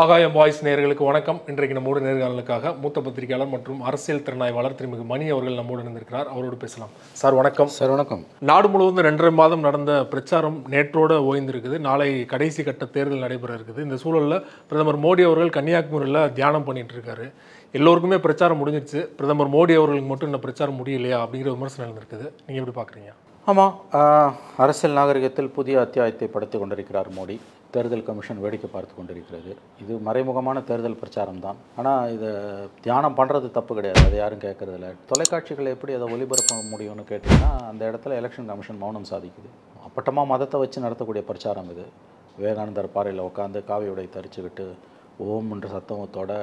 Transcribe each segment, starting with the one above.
ஆகாயம் வாய்ஸ் நேயர்களுக்கு வணக்கம். இன்றைக்கு நம்மோடு நேர்காணலுக்காக மூத்த பத்திரிகையாளர் மற்றும் அரசியல் திறனாய்வாளர் திருமிகு மணி அவர்கள் நம்மோடு இருந்திருக்கிறார். அவரோடு பேசலாம். சார் வணக்கம். சார் வணக்கம். நாடு முழுவதும் 2.5 மாதம் நடந்த பிரச்சாரம் நேற்றோடு ஓய்ந்திருக்குது. நாளை கடைசி கட்ட தேர்தல் நடைபெற இருக்குது. இந்த சூழலில் பிரதமர் மோடி அவர்கள் கன்னியாகுமரியில் தியானம் பண்ணிட்டு இருக்காரு. எல்லோருக்குமே பிரச்சாரம் முடிஞ்சிருச்சு, பிரதமர் மோடி அவர்களுக்கு மட்டும் இந்த பிரச்சாரம் முடியலையா அப்படிங்கிற விமர்சனம் இருந்திருக்குது. நீங்கள் எப்படி பார்க்குறீங்க? ஆமாம், அரசியல் நாகரிகத்தில் புதிய அத்தியாயத்தை படுத்தி கொண்டிருக்கிறார் மோடி. தேர்தல் கமிஷன் வேடிக்கை பார்த்து கொண்டிருக்கிறது. இது மறைமுகமான தேர்தல் பிரச்சாரம் தான். ஆனால் இதை தியானம் பண்ணுறது தப்பு கிடையாது, அதை யாரும் கேட்குறதில்ல. தொலைக்காட்சிகளை எப்படி அதை ஒளிபரப்ப முடியும்னு கேட்டிங்கன்னா அந்த இடத்துல எலெக்ஷன் கமிஷன் மௌனம் சாதிக்குது. அப்பட்டமாக மதத்தை வச்சு நடத்தக்கூடிய பிரச்சாரம் இது. விவேகானந்தர் பாறையில் உட்காந்து காவி உடை தரிச்சுக்கிட்டு ஓம் என்ற சத்தத்தோட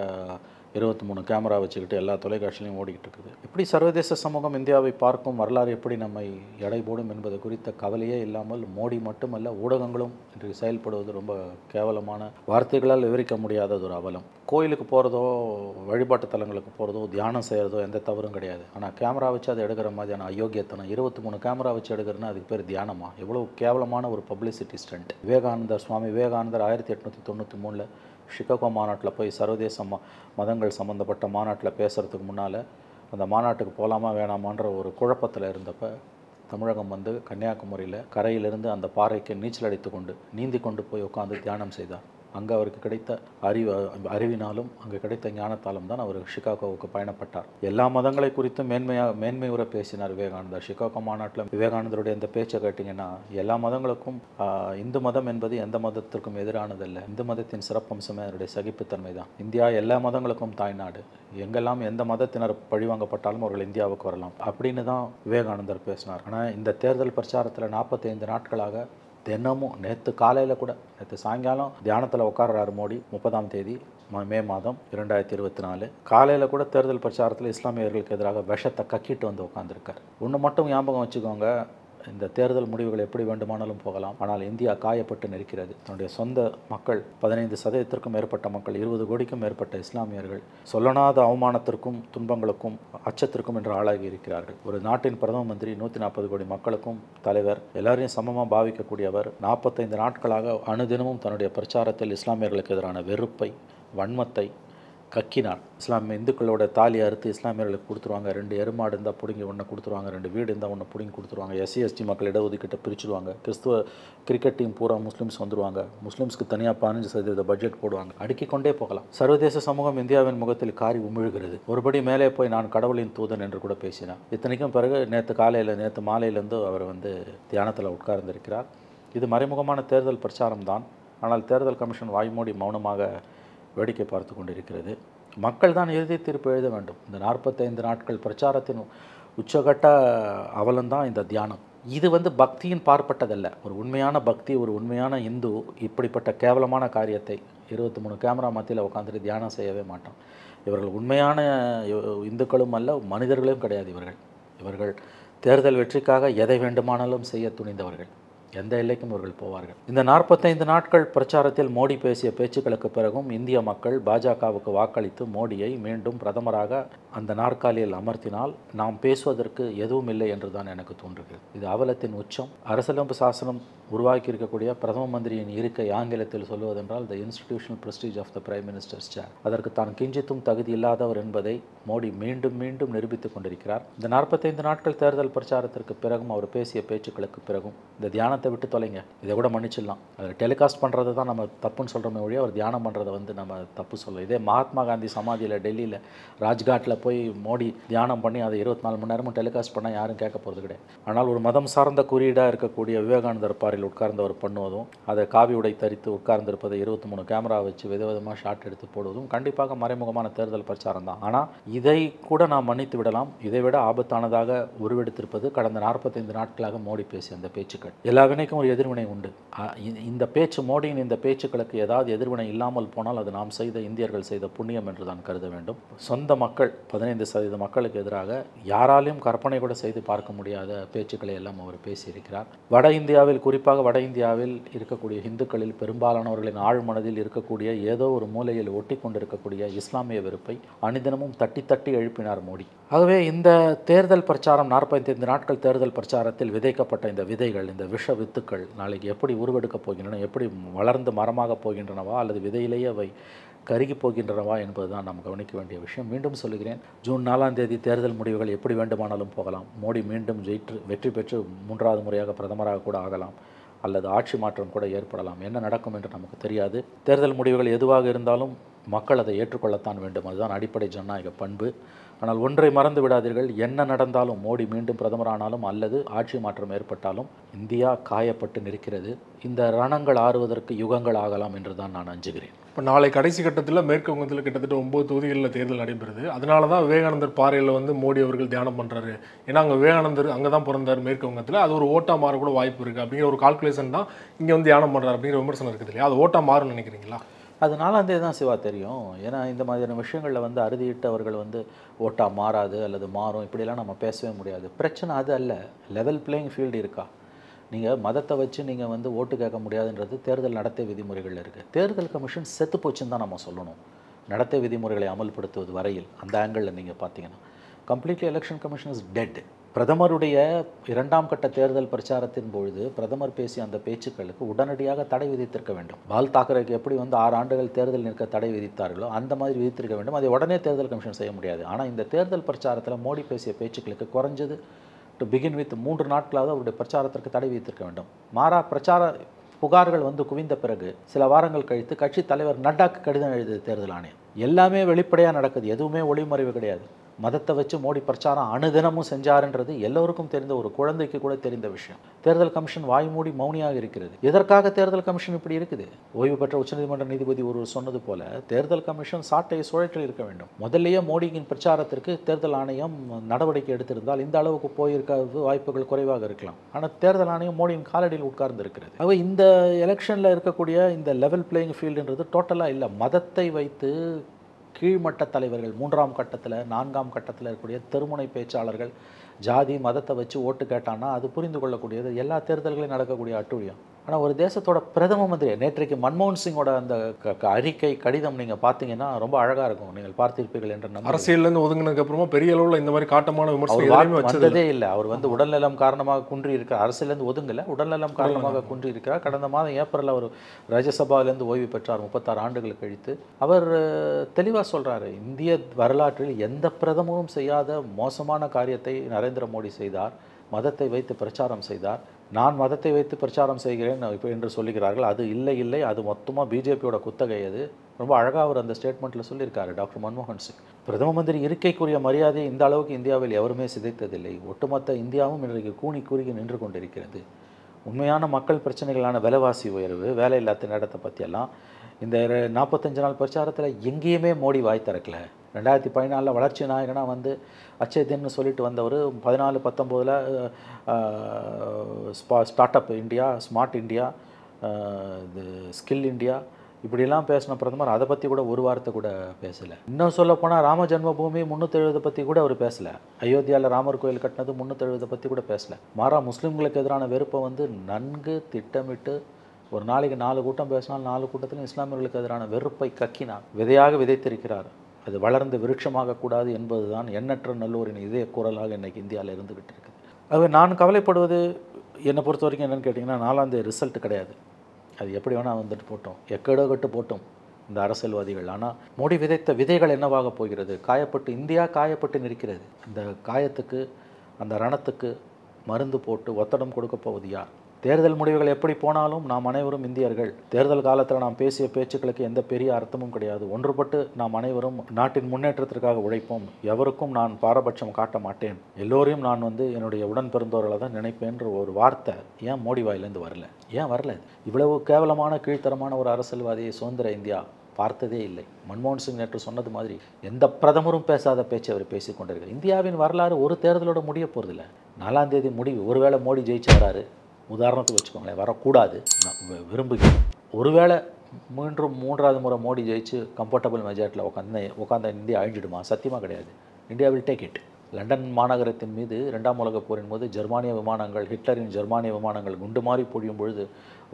23 கேமரா வச்சுக்கிட்டு எல்லா தொலைக்காட்சியிலையும் ஓடிக்கிட்டு இருக்குது. எப்படி சர்வதேச சமூகம் இந்தியாவை பார்க்கும், வரலாறு எப்படி நம்மை எடை போடும் என்பது குறித்த கவலையே இல்லாமல் மோடி மட்டுமல்ல ஊடகங்களும் இன்று செயல்படுவது ரொம்ப கேவலமான, வார்த்தைகளால் விவரிக்க முடியாதது ஒரு அவலம். கோயிலுக்கு போகிறதோ வழிபாட்டு தலங்களுக்கு போகிறதோ தியானம் செய்கிறதோ எந்த தவறும் கிடையாது. ஆனால் கேமரா வச்சு அதை எடுக்கிற மாதிரியான அயோக்கியத்தனம், 23 கேமரா வச்சு எடுக்கிறதுனா அதுக்கு பேர் தியானமா? எவ்வளோ கேவலமான ஒரு பப்ளிசிட்டி ஸ்டண்ட். சுவாமி விவேகானந்தர் 1893 சிகாகோ மாநாட்டில் போய் சர்வதேச மதங்கள் சம்மந்தப்பட்ட மாநாட்டில் பேசுகிறதுக்கு முன்னால் அந்த மாநாட்டுக்கு போகலாமா வேணாமான்ற ஒரு குழப்பத்தில் இருந்தப்போ தமிழகம் வந்து கன்னியாகுமரியில் கரையிலிருந்து அந்த பாறைக்கு நீச்சல் அடித்து கொண்டு நீந்தி கொண்டு போய் உட்காந்து தியானம் செய்தார். அங்கே அவருக்கு கிடைத்த அறிவினாலும் அங்கே கிடைத்த ஞானத்தாலும் தான் அவர் சிகாகோவுக்கு பயணப்பட்டார். எல்லா மதங்களை குறித்தும் மேன்மை உரை பேசினார் விவேகானந்தர். சிகாகோ மாநாட்டில் விவேகானந்தருடைய இந்த பேச்சை கேட்டிங்கன்னா எல்லா மதங்களுக்கும் இந்து மதம் என்பது எந்த மதத்திற்கும் எதிரானதல்ல. இந்து மதத்தின் சிறப்பம்சமே அதனுடைய சகிப்புத்தன்மை தான். இந்தியா எல்லா மதங்களுக்கும் தாய்நாடு. எங்கெல்லாம் எந்த மதத்தினர் பழிவாங்கப்பட்டாலும் அவர்கள் இந்தியாவுக்கு வரலாம் அப்படின்னு தான் விவேகானந்தர் பேசினார். ஆனால் இந்த தேர்தல் பிரச்சாரத்தில் 45 நாட்களாக தினமும் நேற்று சாயங்காலம் தியானத்தில் உட்கார்றாரு மோடி. 30ஆம் தேதி மே மாதம் 2024 காலையில் கூட தேர்தல் பிரச்சாரத்தில் இஸ்லாமியர்களுக்கு எதிராக விஷத்தை கக்கிட்டு வந்து உட்காந்துருக்கார். ஒன்று மட்டும் ஞாபகம் வச்சுக்கோங்க, இந்த தேர்தல் முடிவுகள் எப்படி வேண்டுமானாலும் போகலாம், ஆனால் இந்தியா காயப்பட்டு நிற்கிறது. தன்னுடைய சொந்த மக்கள் 15% மேற்பட்ட மக்கள், 20 கோடிக்கும் மேற்பட்ட இஸ்லாமியர்கள் சொல்லனாத அவமானத்திற்கும் துன்பங்களுக்கும் அச்சத்திற்கும் என்று ஆளாகி இருக்கிறார்கள். ஒரு நாட்டின் பிரதம மந்திரி 140 கோடி மக்களுக்கும் தலைவர், எல்லாரையும் சமமாக பாவிக்கக்கூடியவர் 45 நாட்களாக அனுதினமும் தன்னுடைய பிரச்சாரத்தில் இஸ்லாமியர்களுக்கு எதிரான வெறுப்பை, வன்மத்தை கக்கினார். இந்துக்களோட தாலி அறுத்து இஸ்லாமியர்களுக்கு கொடுத்துருவாங்க. 2 எருமாடு இருந்தால் பிடுங்கி ஒன்று கொடுத்துருவாங்க, 2 வீடு இருந்தால் ஒன்று பிடுங்கி கொடுத்துருவாங்க. SC/ST மக்கள் இடஒதுக்கீட்டை பிரிச்சுடுவாங்க. கிறிஸ்துவ கிரிக்கெட் டீம் பூரா முஸ்லீம்ஸ் வந்துடுவாங்க. முஸ்லீம்ஸ்க்கு தனியாக 15% பட்ஜெட் போடுவாங்க. அடுக்கிக்கொண்டே போகலாம். சர்வதேச சமூகம் இந்தியாவின் முகத்தில் காரி உமிழ்கிறது. ஒருபடி மேலே போய் நான் கடவுளின் தூதன் என்று கூட பேசினார். இத்தனைக்கும் பிறகு நேற்று மாலையிலேருந்து அவர் வந்து தியானத்தில் உட்கார்ந்திருக்கிறார். இது மறைமுகமான தேர்தல் பிரச்சாரம் தான். ஆனால் தேர்தல் கமிஷன் வாய்மூடி மௌனமாக வேடிக்கை பார்த்து கொண்டிருக்கிறது. மக்கள் தான் இறுதி தீர்ப்பு எழுத வேண்டும். இந்த 45 நாட்கள் பிரச்சாரத்தின் உச்சகட்ட அவலம்தான் இந்த தியானம். இது வந்து பக்தியின் பார்ப்பட்டதல்ல. ஒரு உண்மையான பக்தி, ஒரு உண்மையான இந்து இப்படிப்பட்ட கேவலமான காரியத்தை 23 கேமரா மத்தியில் உட்காந்துட்டு தியானம் செய்யவே மாட்டான். இவர்கள் உண்மையான இந்துக்களும் அல்ல, மனிதர்களும் கிடையாது. இவர்கள் தேர்தல் வெற்றிக்காக எதை வேண்டுமானாலும் செய்ய துணிந்தவர்கள். எந்த எல்லைக்கும் இவர்கள் போவார்கள். இந்த 45 நாட்கள் பிரச்சாரத்தில் மோடி பேசிய பேச்சுக்களுக்கு பிறகும் இந்திய மக்கள் பாஜகவுக்கு வாக்களித்து மோடியை மீண்டும் பிரதமராக அந்த நாற்காலியில் அமர்த்தினால் நாம் பேசுவதற்கு எதுவும் இல்லை என்று தான் எனக்கு தோன்றுகிறது. இது அவலத்தின் உச்சம். அரசியலமைப்பு சாசனம் உருவாக்கி இருக்கக்கூடிய பிரதம மந்திரியின் இருக்கை ஆங்கிலத்தில் சொல்வதென்றால் the institutional prestige of the prime minister's chair. அதற்கு தான் கிஞ்சித்தும் தகுதி இல்லாதவர் என்பதை மோடி மீண்டும் மீண்டும் நிரூபித்துக் கொண்டிருக்கிறார். இந்த 45 நாட்கள் தேர்தல் பிரச்சாரத்திற்கு பிறகும் அவர் பேசிய பேச்சுக்களுக்கு பிறகும் இந்த தியானத்தை விட்டு தொலைங்க, இதை கூட மன்னிச்சிடலாம். அதில் டெலிகாஸ்ட் பண்ணுறது தான் நம்ம தப்புன்னு சொல்கிறோமே ஒழிய அவர் தியானம் பண்ணுறதை வந்து நம்ம தப்பு சொல்ல. இதே மகாத்மா காந்தி சமாதியில் டெல்லியில் ராஜ்காட்டில் போய் மோடி தியானம் பண்ணி அதை 24 மணி நேரமும் டெலிகாஸ்ட் பண்ணால் யாரும் கேட்க போகிறது கிடையாது. ஆனால் ஒரு மதம் சார்ந்த குறியீடாக இருக்கக்கூடிய விவேகானந்தர் பாறையில் உட்கார்ந்தவர் பண்ணுவதும், அதை காவி உடை தரித்து உட்கார்ந்திருப்பதை 23 கேமரா வச்சு விதவிதமாக ஷாட் எடுத்து போடுவதும் கண்டிப்பாக மறைமுகமான தேர்தல் பிரச்சாரம் தான். ஆனால் இதை கூட நாம் மன்னித்து விடலாம். இதை விட ஆபத்தானதாக உருவெடுத்திருப்பது கடந்த 45 நாட்களாக மோடி பேசிய அந்த பேச்சுக்கள். எல்லா வினைக்கும் ஒரு எதிர்வினை உண்டு. இந்த பேச்சு, மோடியின் இந்த பேச்சுக்களுக்கு ஏதாவது எதிர்வினை இல்லாமல் போனால் அது நாம் செய்த, இந்தியர்கள் செய்த புண்ணியம் என்று தான் கருத வேண்டும். சொந்த மக்கள் 15% மக்களுக்கு எதிராக யாராலையும் கற்பனை கூட செய்து பார்க்க முடியாத பேச்சுக்களை எல்லாம் அவர் பேசியிருக்கிறார். வட இந்தியாவில், குறிப்பாக வட இந்தியாவில் இருக்கக்கூடிய இந்துக்களில் பெரும்பாலானவர்களின் ஆழ் மனதில் இருக்கக்கூடிய ஏதோ ஒரு மூலையில் ஒட்டி கொண்டிருக்கக்கூடிய இஸ்லாமிய வெறுப்பை அனிதினமும் தட்டி தட்டி எழுப்பினார் மோடி. ஆகவே இந்த தேர்தல் பிரச்சாரம், 45 நாட்கள் தேர்தல் பிரச்சாரத்தில் விதைக்கப்பட்ட இந்த விதைகள், இந்த விஷ வித்துக்கள் நாளைக்கு எப்படி உருவெடுக்கப் போகின்றன, எப்படி வளர்ந்து மரமாக போகின்றனவா அல்லது விதையிலேயே அவை கருகி போகின்றனவா என்பதுதான் நாம் கவனிக்க வேண்டிய விஷயம். மீண்டும் சொல்லுகிறேன், ஜூன் 4ஆம் தேதி தேர்தல் முடிவுகள் எப்படி வேண்டுமானாலும் போகலாம். மோடி மீண்டும் வெற்றி பெற்று 3வது முறையாக பிரதமராக கூட ஆகலாம், அல்லது ஆட்சி மாற்றம் கூட ஏற்படலாம். என்ன நடக்கும் என்று நமக்கு தெரியாது. தேர்தல் முடிவுகள் எதுவாக இருந்தாலும் மக்கள் அதை ஏற்றுக்கொள்ளத்தான் வேண்டும். அதுதான் அடிப்படை ஜனநாயக பண்பு. ஆனால் ஒன்றை மறந்து விடாதீர்கள், என்ன நடந்தாலும், மோடி மீண்டும் பிரதமரானாலும் அல்லது ஆட்சி மாற்றம் ஏற்பட்டாலும் இந்தியா காயப்பட்டு நிற்கிறது. இந்த ரணங்கள் ஆறுவதற்கு யுகங்கள் ஆகலாம் என்று தான் நான் அஞ்சுகிறேன். இப்போ நாளை கடைசி கட்டத்தில் மேற்கு வங்கத்தில் கிட்டத்தட்ட 9 தொகுதிகளில் தேர்தல் நடைபெறுது. அதனால தான் விவேகானந்தர் பாறையில் வந்து மோடி அவர்கள் தியானம் பண்ணுறாரு. ஏன்னா அங்கே விவேகானந்தர் அங்கே தான் பிறந்தார் மேற்கு வங்கத்தில், அது ஒரு ஓட்டா மாற கூட வாய்ப்பு இருக்குது அப்படிங்கிற ஒரு கால்குலேஷன் தான் இங்கே வந்து தியானம் பண்ணுறாரு அப்படிங்கிற விமர்சனம் இருக்குது இல்லையா? அது ஓட்டா மாறும்னு நினைக்கிறீங்களா? அது 4ஆம் தேதி தான் சிவா தெரியும். ஏன்னா இந்த மாதிரியான விஷயங்களில் வந்து அறுதியிட்டவர்கள் வந்து ஓட்டா மாறாது அல்லது மாறும் இப்படிலாம் நம்ம பேசவே முடியாது. பிரச்சனை அது அல்ல, லெவல் பிளேயிங் ஃபீல்டு இருக்கா? நீங்கள் மதத்தை வச்சு நீங்கள் வந்து ஓட்டு கேட்க முடியாதுன்றது தேர்தல் நடத்தை விதிமுறைகளில் இருக்குது. தேர்தல் கமிஷன் செத்து போச்சுன்னு தான் நம்ம சொல்லணும். நடத்தை விதிமுறைகளை அமல்படுத்துவது வரையில் அந்த ஆங்கிளில் நீங்கள் பார்த்தீங்கன்னா completely election commission is dead. பிரதமருடைய 2ஆம் கட்ட தேர்தல் பிரச்சாரத்தின் பொழுது பிரதமர் பேசிய அந்த பேச்சுக்களுக்கு உடனடியாக தடை விதித்திருக்க வேண்டும். பால் தாக்கரேக்கு எப்படி வந்து 6 ஆண்டுகள் தேர்தல் நிற்க தடை விதித்தார்களோ அந்த மாதிரி விதித்திருக்க வேண்டும். அதை உடனே தேர்தல் கமிஷன் செய்ய முடியாது. ஆனால் இந்த தேர்தல் பிரச்சாரத்தில் மோடி பேசிய பேச்சுக்களுக்கு குறைஞ்சது டு பிகின் வித் 3 நாட்களாவது அவருடைய பிரச்சாரத்திற்கு தடை விதித்திருக்க வேண்டும். மாறா பிரச்சார புகார்கள் வந்து குவிந்த பிறகு சில வாரங்கள் கழித்து கட்சி தலைவர் நட்டாக்கு கடிதம் எழுதியது தேர்தல் ஆணையம். எல்லாமே வெளிப்படையாக நடக்குது, எதுவுமே ஒளிமறைவு கிடையாது. மதத்தை வச்சு மோடி பிரச்சாரம் அனுதினமும் செஞ்சாருன்றது எல்லோருக்கும் தெரிந்த, ஒரு குழந்தைக்கு கூட தெரிந்த விஷயம். தேர்தல் கமிஷன் வாய்மூடி மௌனியாக இருக்கிறது. எதற்காக தேர்தல் கமிஷன் இப்படி இருக்குது? ஓய்வு பெற்ற உச்சநீதிமன்ற நீதிபதி ஒருவர் சொன்னது போல தேர்தல் கமிஷன் சாட்டையை சுழற்றி இருக்க வேண்டும். முதல்லையே மோடியின் பிரச்சாரத்திற்கு தேர்தல் ஆணையம் நடவடிக்கை எடுத்திருந்தால் இந்த அளவுக்கு போயிருக்கிறது வாய்ப்புகள் குறைவாக இருக்கலாம். ஆனால் தேர்தல் ஆணையம் மோடியின் காலடியில் உட்கார்ந்து இருக்கிறது. ஆக இந்த எலெக்ஷனில் இருக்கக்கூடிய இந்த லெவல் பிளேயிங் ஃபீல்டுன்றது டோட்டலாக இல்லை. மதத்தை வைத்து கீழ்மட்ட தலைவர்கள் 3ஆம் கட்டத்தில் 4ஆம் கட்டத்தில் இருக்கக்கூடிய தெருமுனை பேச்சாளர்கள் ஜாதி மதத்தை வச்சு ஓட்டு கேட்டான்னா அது புரிந்து கொள்ளக்கூடியது. எல்லா தேர்தல்களையும் நடக்கக்கூடிய அட்டூழியம். ஆனால் ஒரு தேசத்தோட பிரதம மந்திரி நேற்றைக்கு மன்மோகன் சிங்கோட அந்த அறிக்கை கடிதம் நீங்கள் பார்த்தீங்கன்னா ரொம்ப அழகாக இருக்கும். நீங்கள் பார்த்திருப்பீர்கள் என்ற நம்ப. அரசியல்லேருந்து ஒதுங்கினதுக்கு அப்புறமா பெரிய அளவில் இந்த மாதிரி காட்டமான விமர்சனம் வந்ததே இல்லை. அவர் வந்து உடல்நலம் காரணமாக குன்றி இருக்கிறார். அரசியலேருந்து ஒதுங்கலை, உடல்நலம் காரணமாக குன்றி இருக்கிறார். கடந்த மாதம் ஏப்ரலில் அவர் ராஜ்யசபாவிலேருந்து ஓய்வு பெற்றார் 36 ஆண்டுகள் கழித்து. அவர் தெளிவாக சொல்கிறாரு, இந்திய வரலாற்றில் எந்த பிரதமரும் செய்யாத மோசமான காரியத்தை நரேந்திர மோடி செய்தார். மதத்தை வைத்து பிரச்சாரம் செய்தார். நான் மதத்தை வைத்து பிரச்சாரம் செய்கிறேன் இப்போ என்று சொல்லுகிறார்கள். அது இல்லை, அது மொத்தமாக பிஜேபியோட குத்தகை. அது ரொம்ப அழகாக அவர் அந்த ஸ்டேட்மெண்ட்டில் சொல்லியிருக்காரு டாக்டர் மன்மோகன் சிங். பிரதம மந்திரி இருக்கைக்குரிய மரியாதையை இந்த அளவுக்கு இந்தியாவில் எவருமே சிதைத்ததில்லை. ஒட்டுமொத்த இந்தியாவும் இன்றைக்கு கூனி குறுகி நின்று கொண்டிருக்கிறது. உண்மையான மக்கள் பிரச்சனைகளான விலைவாசி உயர்வு, வேலையில்லா திண்டாட்டத்தை பற்றியெல்லாம் இந்த 45 நாள் பிரச்சாரத்தில் எங்கேயுமே மோடி வாய் திறக்கல. 2014 வளர்ச்சி நாயகனாக வந்து அச்சேதின்னு சொல்லிட்டு வந்தவர் 14-19 start up India, smart India, இது ஸ்கில் இந்தியா இப்படிலாம் பேசின பிரதமர் அதை பற்றி கூட ஒரு வார்த்தை கூட பேசலை. இன்னும் சொல்லப்போனால் ராம ஜென்மபூமி 370 பற்றி கூட அவர் பேசலை. அயோத்தியாவில் ராமர் கோயில் கட்டினது 370 பற்றி கூட பேசலை. மாறா முஸ்லீம்களுக்கு எதிரான வெறுப்பை வந்து நன்கு திட்டமிட்டு ஒரு நாளைக்கு 4 கூட்டம் பேசினால் 4 கூட்டத்திலும் இஸ்லாமியர்களுக்கு எதிரான வெறுப்பை கக்கினார், விதையாக விதைத்திருக்கிறார். அது வளர்ந்து விருட்சமாக கூடாது என்பதுதான் எண்ணற்ற நல்லோரின் இதய குரலாக இன்றைக்கி இந்தியாவில் இருந்துக்கிட்டு இருக்குது. ஆகவே நான் கவலைப்படுவது என்னை பொறுத்த வரைக்கும் என்னென்னு கேட்டிங்கன்னா, 4ஆம் தேதி ரிசல்ட் கிடையாது. அது எப்படி வேணால் வந்துட்டு போட்டோம், எக்கேடோ கட்டு போட்டோம் இந்த அரசியல்வாதிகள். ஆனால் மோடி விதைத்த விதைகள் என்னவாக போகிறது? காயப்பட்டு இந்தியா காயப்பட்டு நிற்கிறது. அந்த காயத்துக்கு, அந்த ரணத்துக்கு மருந்து போட்டு ஒத்தடம் கொடுக்க போவது யார்? தேர்தல் முடிவுகள் எப்படி போனாலும் நாம் அனைவரும் இந்தியர்கள். தேர்தல் காலத்தில் நாம் பேசிய பேச்சுக்களுக்கு எந்த பெரிய அர்த்தமும் கிடையாது. ஒன்றுபட்டு நாம் அனைவரும் நாட்டின் முன்னேற்றத்திற்காக உழைப்போம். எவருக்கும் நான் பாரபட்சம் காட்ட மாட்டேன். எல்லோரையும் நான் வந்து என்னுடைய உடன் பிறந்தவர்களை தான் நினைப்பேன்ற ஒரு வார்த்தை ஏன் மோடி வாயிலேருந்து வரல? ஏன் வரல? இவ்வளவு கேவலமான கீழ்த்தரமான ஒரு அரசியல்வாதியை சுதந்திர இந்தியா பார்த்ததே இல்லை. மன்மோகன் சிங் நேற்று சொன்னது மாதிரி எந்த பிரதமரும் பேசாத பேச்சு அவர் பேசி கொண்டிருக்கார். இந்தியாவின் வரலாறு ஒரு தேர்தலோட முடிய போகிறதில்ல. 4ஆம் தேதி முடிவு. ஒருவேளை மோடி ஜெயிச்சு வராரு, உதாரணத்துக்கு வச்சுக்கோங்களேன், வரக்கூடாது நான் விரும்புகிறேன். ஒருவேளை மீண்டும் 3வது முறை மோடி ஜெயிச்சு கம்ஃபர்டபுள் மெஜாரிட்டியில் உட்காந்த இந்தியா அழிஞ்சிடுமா? சத்தியமாக கிடையாது. India will take it. London மாநகரத்தின் மீது 2ஆம் உலகப் போரின் போது ஜெர்மானிய விமானங்கள், ஹிட்லரின் ஜெர்மானிய விமானங்கள் குண்டு மாறி பொழியும் பொழுது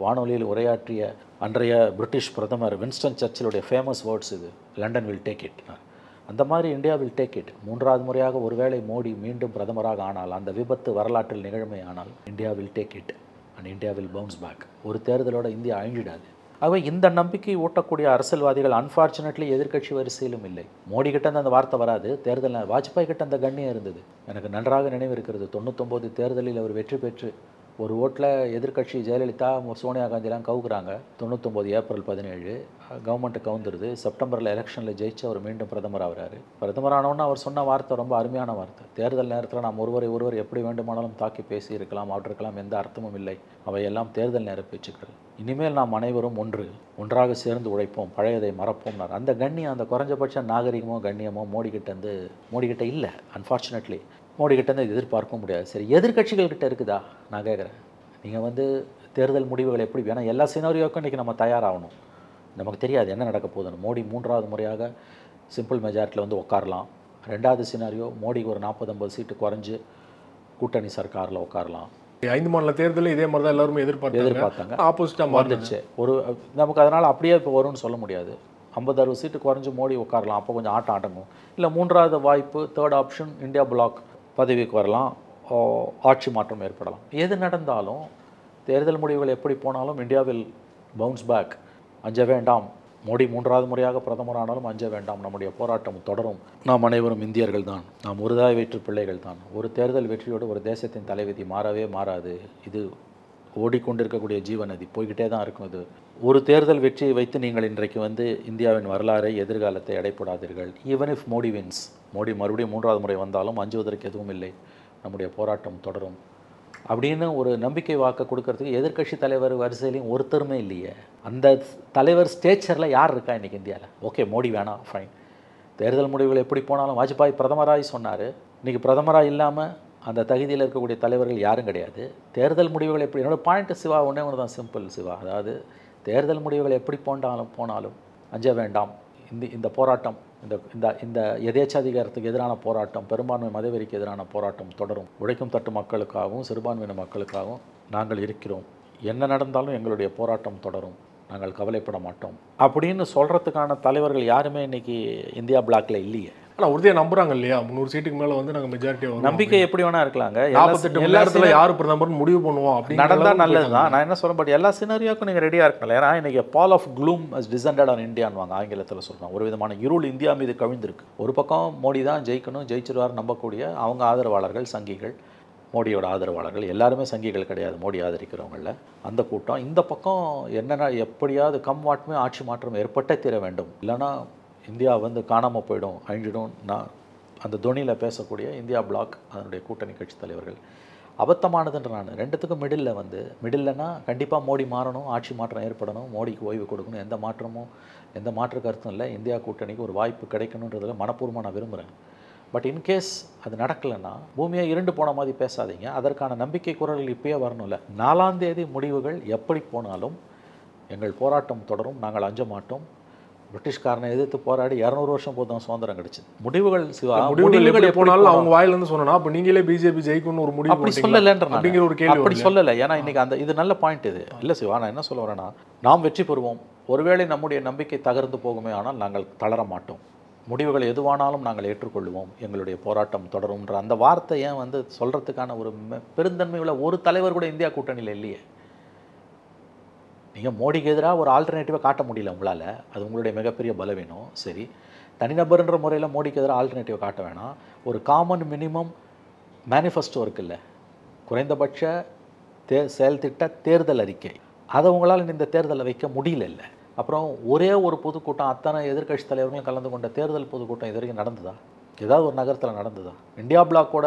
வானொலியில் உரையாற்றிய அன்றைய பிரிட்டிஷ் பிரதமர் வின்ஸ்டன் சர்ச்சிலுடைய ஃபேமஸ் வேர்ட்ஸ் இது, லண்டன் வில் டேக் இட். அந்த மாதிரி இந்தியா வில் டேக் இட். 3வது முறையாக ஒருவேளை மோடி மீண்டும் பிரதமராக ஆனால், அந்த விபத்து வரலாற்றில் நிகழ்மை ஆனால், India will take it. And India will bounce back. ஒரு தேர்தலோட இந்தியா அழிஞ்சிடாது. ஆகவே இந்த நம்பிக்கை ஊட்டக்கூடிய அரசியல்வாதிகள் அன்ஃபார்ச்சுனேட்லி எதிர்க்கட்சி வரிசையிலும் இல்லை. மோடி கிட்ட அந்த வார்த்தை வராது, தேர்தல் வாஜ்பாய் கிட்ட அந்த கண்ணியம் இருந்தது. எனக்கு நன்றாக நினைவு இருக்கிறது, 99 தேர்தலில் அவர் வெற்றி பெற்று ஒரு ஓட்டில் எதிர்க்கட்சி ஜெயலலிதா சோனியா காந்திலாம் கவுக்குறாங்க. 99 ஏப்ரல் 17 கவர்மெண்ட்டு கவுந்துருது. செப்டம்பரில் எலெக்ஷனில் ஜெயிச்சு அவர் மீண்டும் பிரதமர் ஆகிறாரு. பிரதமர் ஆனவுடனே அவர் சொன்ன வார்த்தை ரொம்ப அருமையான வார்த்தை. தேர்தல் நேரத்தில் நாம் ஒருவர் எப்படி வேண்டுமானாலும் தாக்கி பேசி இருக்கலாம், அவற்றுக்கெல்லாம் எந்த அர்த்தமும் இல்லை, அவையெல்லாம் தேர்தல் நேர பேச்சுக்கள். இனிமேல் நாம் அனைவரும் ஒன்றாக சேர்ந்து உழைப்போம், பழையதை மறப்போம்னார். அந்த கண்ணியம், அந்த குறைஞ்சபட்ச நாகரிகமோ கண்ணியமோ மோடிக்கிட்ட இல்லை. அன்ஃபார்ச்சுனேட்லி மோடிக்கிட்டேருந்து எதிர்பார்க்க முடியாது. சரி, எதிர்க்கட்சிகள்கிட்ட இருக்குதா நான் கேட்குறேன். நீங்கள் தேர்தல் முடிவுகள் எப்படி வேணால் எல்லா சினாரியோக்கும் இன்றைக்கி நம்ம தயாராகணும். நமக்கு தெரியாது என்ன நடக்க போகுதுன்னு. மோடி 3வது முறையாக சிம்பிள் மெஜாரிட்டியில் உட்காரலாம். 2வது சினாரியோ மோடிக்கு ஒரு 40-50 சீட்டு குறைஞ்சு கூட்டணி சர்க்காரில் உட்காரலாம். 5 மாநில தேர்தலில் இதே மாதிரி தான் எல்லாருமே எதிர்பார்த்தாங்க. ஆப்போசிட்டாக வந்துடுச்சு. நமக்கு அதனால் அப்படியே இப்போ வரும்னு சொல்ல முடியாது. 50-60 சீட்டு குறைஞ்சு மோடி உட்காரலாம். அப்போ கொஞ்சம் ஆட்டம் ஆட்டங்கும். இல்லை 3வது வாய்ப்பு, 3rd ஆப்ஷன் இந்தியா பிளாக் பதவிக்கு வரலாம், ஆட்சி மாற்றம் ஏற்படலாம். எது நடந்தாலும் தேர்தல் முடிவுகள் எப்படி போனாலும் இந்தியாவில் பவுன்ஸ் பேக். அஞ்ச வேண்டாம், மோடி 3வது முறையாக பிரதமர் ஆனாலும் அஞ்ச வேண்டாம், நம்முடைய போராட்டம் தொடரும். நாம் அனைவரும் இந்தியர்கள் தான், நாம் ஒரு தாய் வயிற்று பிள்ளைகள் தான். ஒரு தேர்தல் வெற்றியோடு ஒரு தேசத்தின் தலைவிதி மாறவே மாறாது. இது ஓடிக்கொண்டிருக்கக்கூடிய ஜீவநதி போய்கிட்டே தான் இருக்கும். இது ஒரு தேர்தல் வெற்றியை வைத்து நீங்கள் இன்றைக்கு இந்தியாவின் வரலாறை, எதிர்காலத்தை அடைப்படாதீர்கள். Even if Modi wins, Modi மறுபடியும் 3வது முறை வந்தாலும் அஞ்சுவதற்கு எதுவும் இல்லை, நம்முடைய போராட்டம் தொடரும் அப்படின்னு ஒரு நம்பிக்கை வாக்கு கொடுக்கறதுக்கு எதிர்க்கட்சி தலைவர் வரிசையிலையும் ஒருத்தருமே இல்லையே. அந்த தலைவர் ஸ்டேச்சரில் யார் இருக்கா இன்றைக்கி இந்தியாவில்? ஓகே, மோடி வேணாம், ஃபைன். தேர்தல் முடிவுகள் எப்படி போனாலும் வாஜ்பாய் பிரதமராக சொன்னார். இன்றைக்கி பிரதமராக இல்லாமல் அந்த தகுதியில் இருக்கக்கூடிய தலைவர்கள் யாரும் கிடையாது. தேர்தல் முடிவுகள் எப்படி, என்னோடய பாயிண்ட் சிவா ஒன்று தான், சிம்பிள் சிவா. அதாவது தேர்தல் முடிவுகள் எப்படி போனாலும் அஞ்ச வேண்டாம். இந்த போராட்டம், இந்த எதேச்சாதிகாரத்துக்கு எதிரான போராட்டம், பெரும்பான்மை மதவெறிக்கு எதிரான போராட்டம் தொடரும். உழைக்கும் தட்டு மக்களுக்காகவும் சிறுபான்மையின மக்களுக்காகவும் நாங்கள் இருக்கிறோம். என்ன நடந்தாலும் எங்களுடைய போராட்டம் தொடரும், நாங்கள் கவலைப்பட மாட்டோம் அப்படின்னு சொல்கிறதுக்கான தலைவர்கள் யாருமே இன்றைக்கி இந்தியா பிளாக்ல இல்லையே. ஆனால் உறுதியாக நம்புறாங்க இல்லையா? 300 சீட்டுக்கு மேலே நாங்கள் மெஜாரிட்டி நம்பிக்கை எப்படி வேணா இருக்கலாங்க. 48 மணி நேரத்தில் யார் பிரதமர் முடிவு பண்ணுவோம் அப்படின்னு நடந்தால் நல்லது தான். நான் என்ன சொல்கிறேன், பட் எல்லா சினாரியோக்கும் நீங்கள் ரெடியாக இருக்கணும். ஏன்னா இன்றைக்கி பால் ஆஃப் க்ளூம் ஹஸ் டிசெண்டட் ஆன் இந்தியான்னு ஆங்கிலத்தில் சொல்கிறாங்க. ஒரு விதமான இருள் இந்தியா மீது கவிழ்ந்திருக்கு. ஒரு பக்கம் மோடி தான் ஜெயிக்கணும், ஜெயிச்சிருவார் நம்பக்கூடிய அவங்க ஆதரவாளர்கள், சங்கிகள், மோடியோட ஆதரவாளர்கள் எல்லாருமே சங்கிகள் கிடையாது, மோடி ஆதரிக்கிறவங்கள அந்த கூட்டம். இந்த பக்கம் என்னென்னா எப்படியாவது வாட்மே ஆட்சி மாற்றம் ஏற்பட்டே தீர வேண்டும், இல்லைன்னா இந்தியா காணாமல் போயிடும், அழிஞ்சிடும். நான் அந்த தொனியில் பேசக்கூடிய இந்தியா பிளாக், அதனுடைய கூட்டணி கட்சி தலைவர்கள் அபத்தமானதுன்ற நான் ரெண்டுத்துக்கும் மிடில்னா கண்டிப்பாக மோடி மாறணும், ஆட்சி மாற்றம் ஏற்படணும், மோடிக்கு ஓய்வு கொடுக்கணும். எந்த மாற்று கருத்தும் இல்லை. இந்தியா கூட்டணிக்கு ஒரு வாய்ப்பு கிடைக்கணுன்றதில் மனப்பூர்வமாக நான் விரும்புகிறேன். பட் இன்கேஸ் அது நடக்கலைன்னா பூமியை இருண்டு போன மாதிரி பேசாதீங்க. அதற்கான நம்பிக்கை குரல்கள் இப்பயே வரணும்ல. 4ஆம் தேதி முடிவுகள் எப்படி போனாலும் எங்கள் போராட்டம் தொடரும், நாங்கள் அஞ்ச மாட்டோம். பிரிட்டிஷ்காரனை எதிர்த்து போராடி 200 வருஷம் போதும் சுதந்திரம் கிடைச்சது. முடிவுகள் சிவா, முடிவுகள் போனாலும் அவங்க வாயிலிருந்து சொன்னா அப்போ நீங்களே பிஜேபி ஜெயிக்கணும்னு ஒரு முடிவு அப்படி சொல்லலைன்ற அப்படிங்கிற ஒரு கேள்வி அப்படி சொல்லலை. ஏன்னா இன்னைக்கு இது நல்ல பாயிண்ட். இது இல்லை சிவா, நான் என்ன சொல்ல வரேன்னா, நாம் வெற்றி பெறுவோம். ஒருவேளை நம்முடைய நம்பிக்கை தகர்ந்து போகுமே, ஆனால் நாங்கள் தளர மாட்டோம். முடிவுகள் எதுவானாலும் நாங்கள் ஏற்றுக்கொள்வோம், எங்களுடைய போராட்டம் தொடரும்ன்ற அந்த வார்த்தை ஏன் சொல்கிறதுக்கான ஒரு பெருந்தன்மை உள்ள ஒரு தலைவர் கூட இந்தியா கூட்டணியில் இல்லையே. நீங்கள் மோடிக்கு எதிராக ஒரு ஆல்டர்னேட்டிவாக காட்ட முடியல உங்களால், அது உங்களுடைய மிகப்பெரிய பலவீனம். சரி, தனிநபர்ன்ற முறையில் மோடிக்கு எதிராக ஆல்டர்னேட்டிவ் காட்ட வேணாம். ஒரு காமன் மினிமம் மேனிஃபெஸ்டோ இருக்குல்ல, குறைந்தபட்ச செயல் திட்ட தேர்தல் அறிக்கை, அதை உங்களால் இந்த தேர்தலில் வைக்க முடியல. அப்புறம் ஒரே ஒரு பொதுக்கூட்டம், அத்தனை எதிர்க்கட்சி தலைவர்களும் கலந்து கொண்ட தேர்தல் பொதுக்கூட்டம் இது வரைக்கும் நடந்ததா? ஏதாவது ஒரு நகரத்தில் நடந்ததா? இந்தியா பிளாக்கோட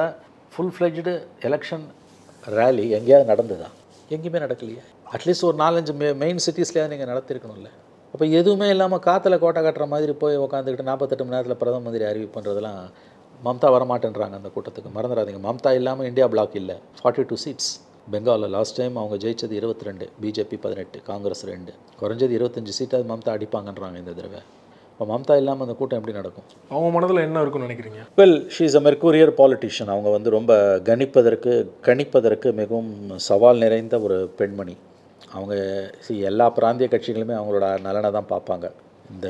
ஃபுல் ஃப்ளெஜ்டு எலெக்ஷன் ரேலி எங்கேயாவது நடந்ததா? எங்கேயுமே நடக்கலையே. அட்லீஸ்ட் ஒரு 4-5 மெயின் சிட்டிஸ்லேயாவது நீங்கள் நடத்திருக்கணும்ல. அப்போ எதுவுமே இல்லாமல் காற்றுல கோட்டை கட்டுற மாதிரி போய் உட்காந்துக்கிட்டு 48 மணி நேரத்தில் பிரதம மந்திரி அறிவிப்பு பண்ணுறதெல்லாம், மம்தா வரமாட்டேன்றாங்க அந்த கூட்டத்துக்கு. மறந்துடாதீங்க, மம்தா இல்லாமல் இந்தியா பிளாக் இல்லை. 42 சீட்ஸ். பெங்காலில் லாஸ்ட் டைம் அவங்க ஜெயிச்சது 22, பிஜேபி 18, காங்கிரஸ் 2. குறைஞ்சது 25 சீட்டாவது மம்தா அடிப்பாங்கன்றாங்க இந்த தடவை. இப்போ மம்தா இல்லாமல் அந்த கூட்டம் எப்படி நடக்கும்? அவங்க மனதில் என்ன இருக்குன்னு நினைக்கிறீங்க? Well, she is a mercurial politician. அவங்க ரொம்ப கணிப்பதற்கு மிகவும் சவால் நிறைந்த ஒரு பெண்மணி. அவங்க எல்லா பிராந்திய கட்சிகளுமே அவங்களோட நலனை தான் பார்ப்பாங்க. இந்த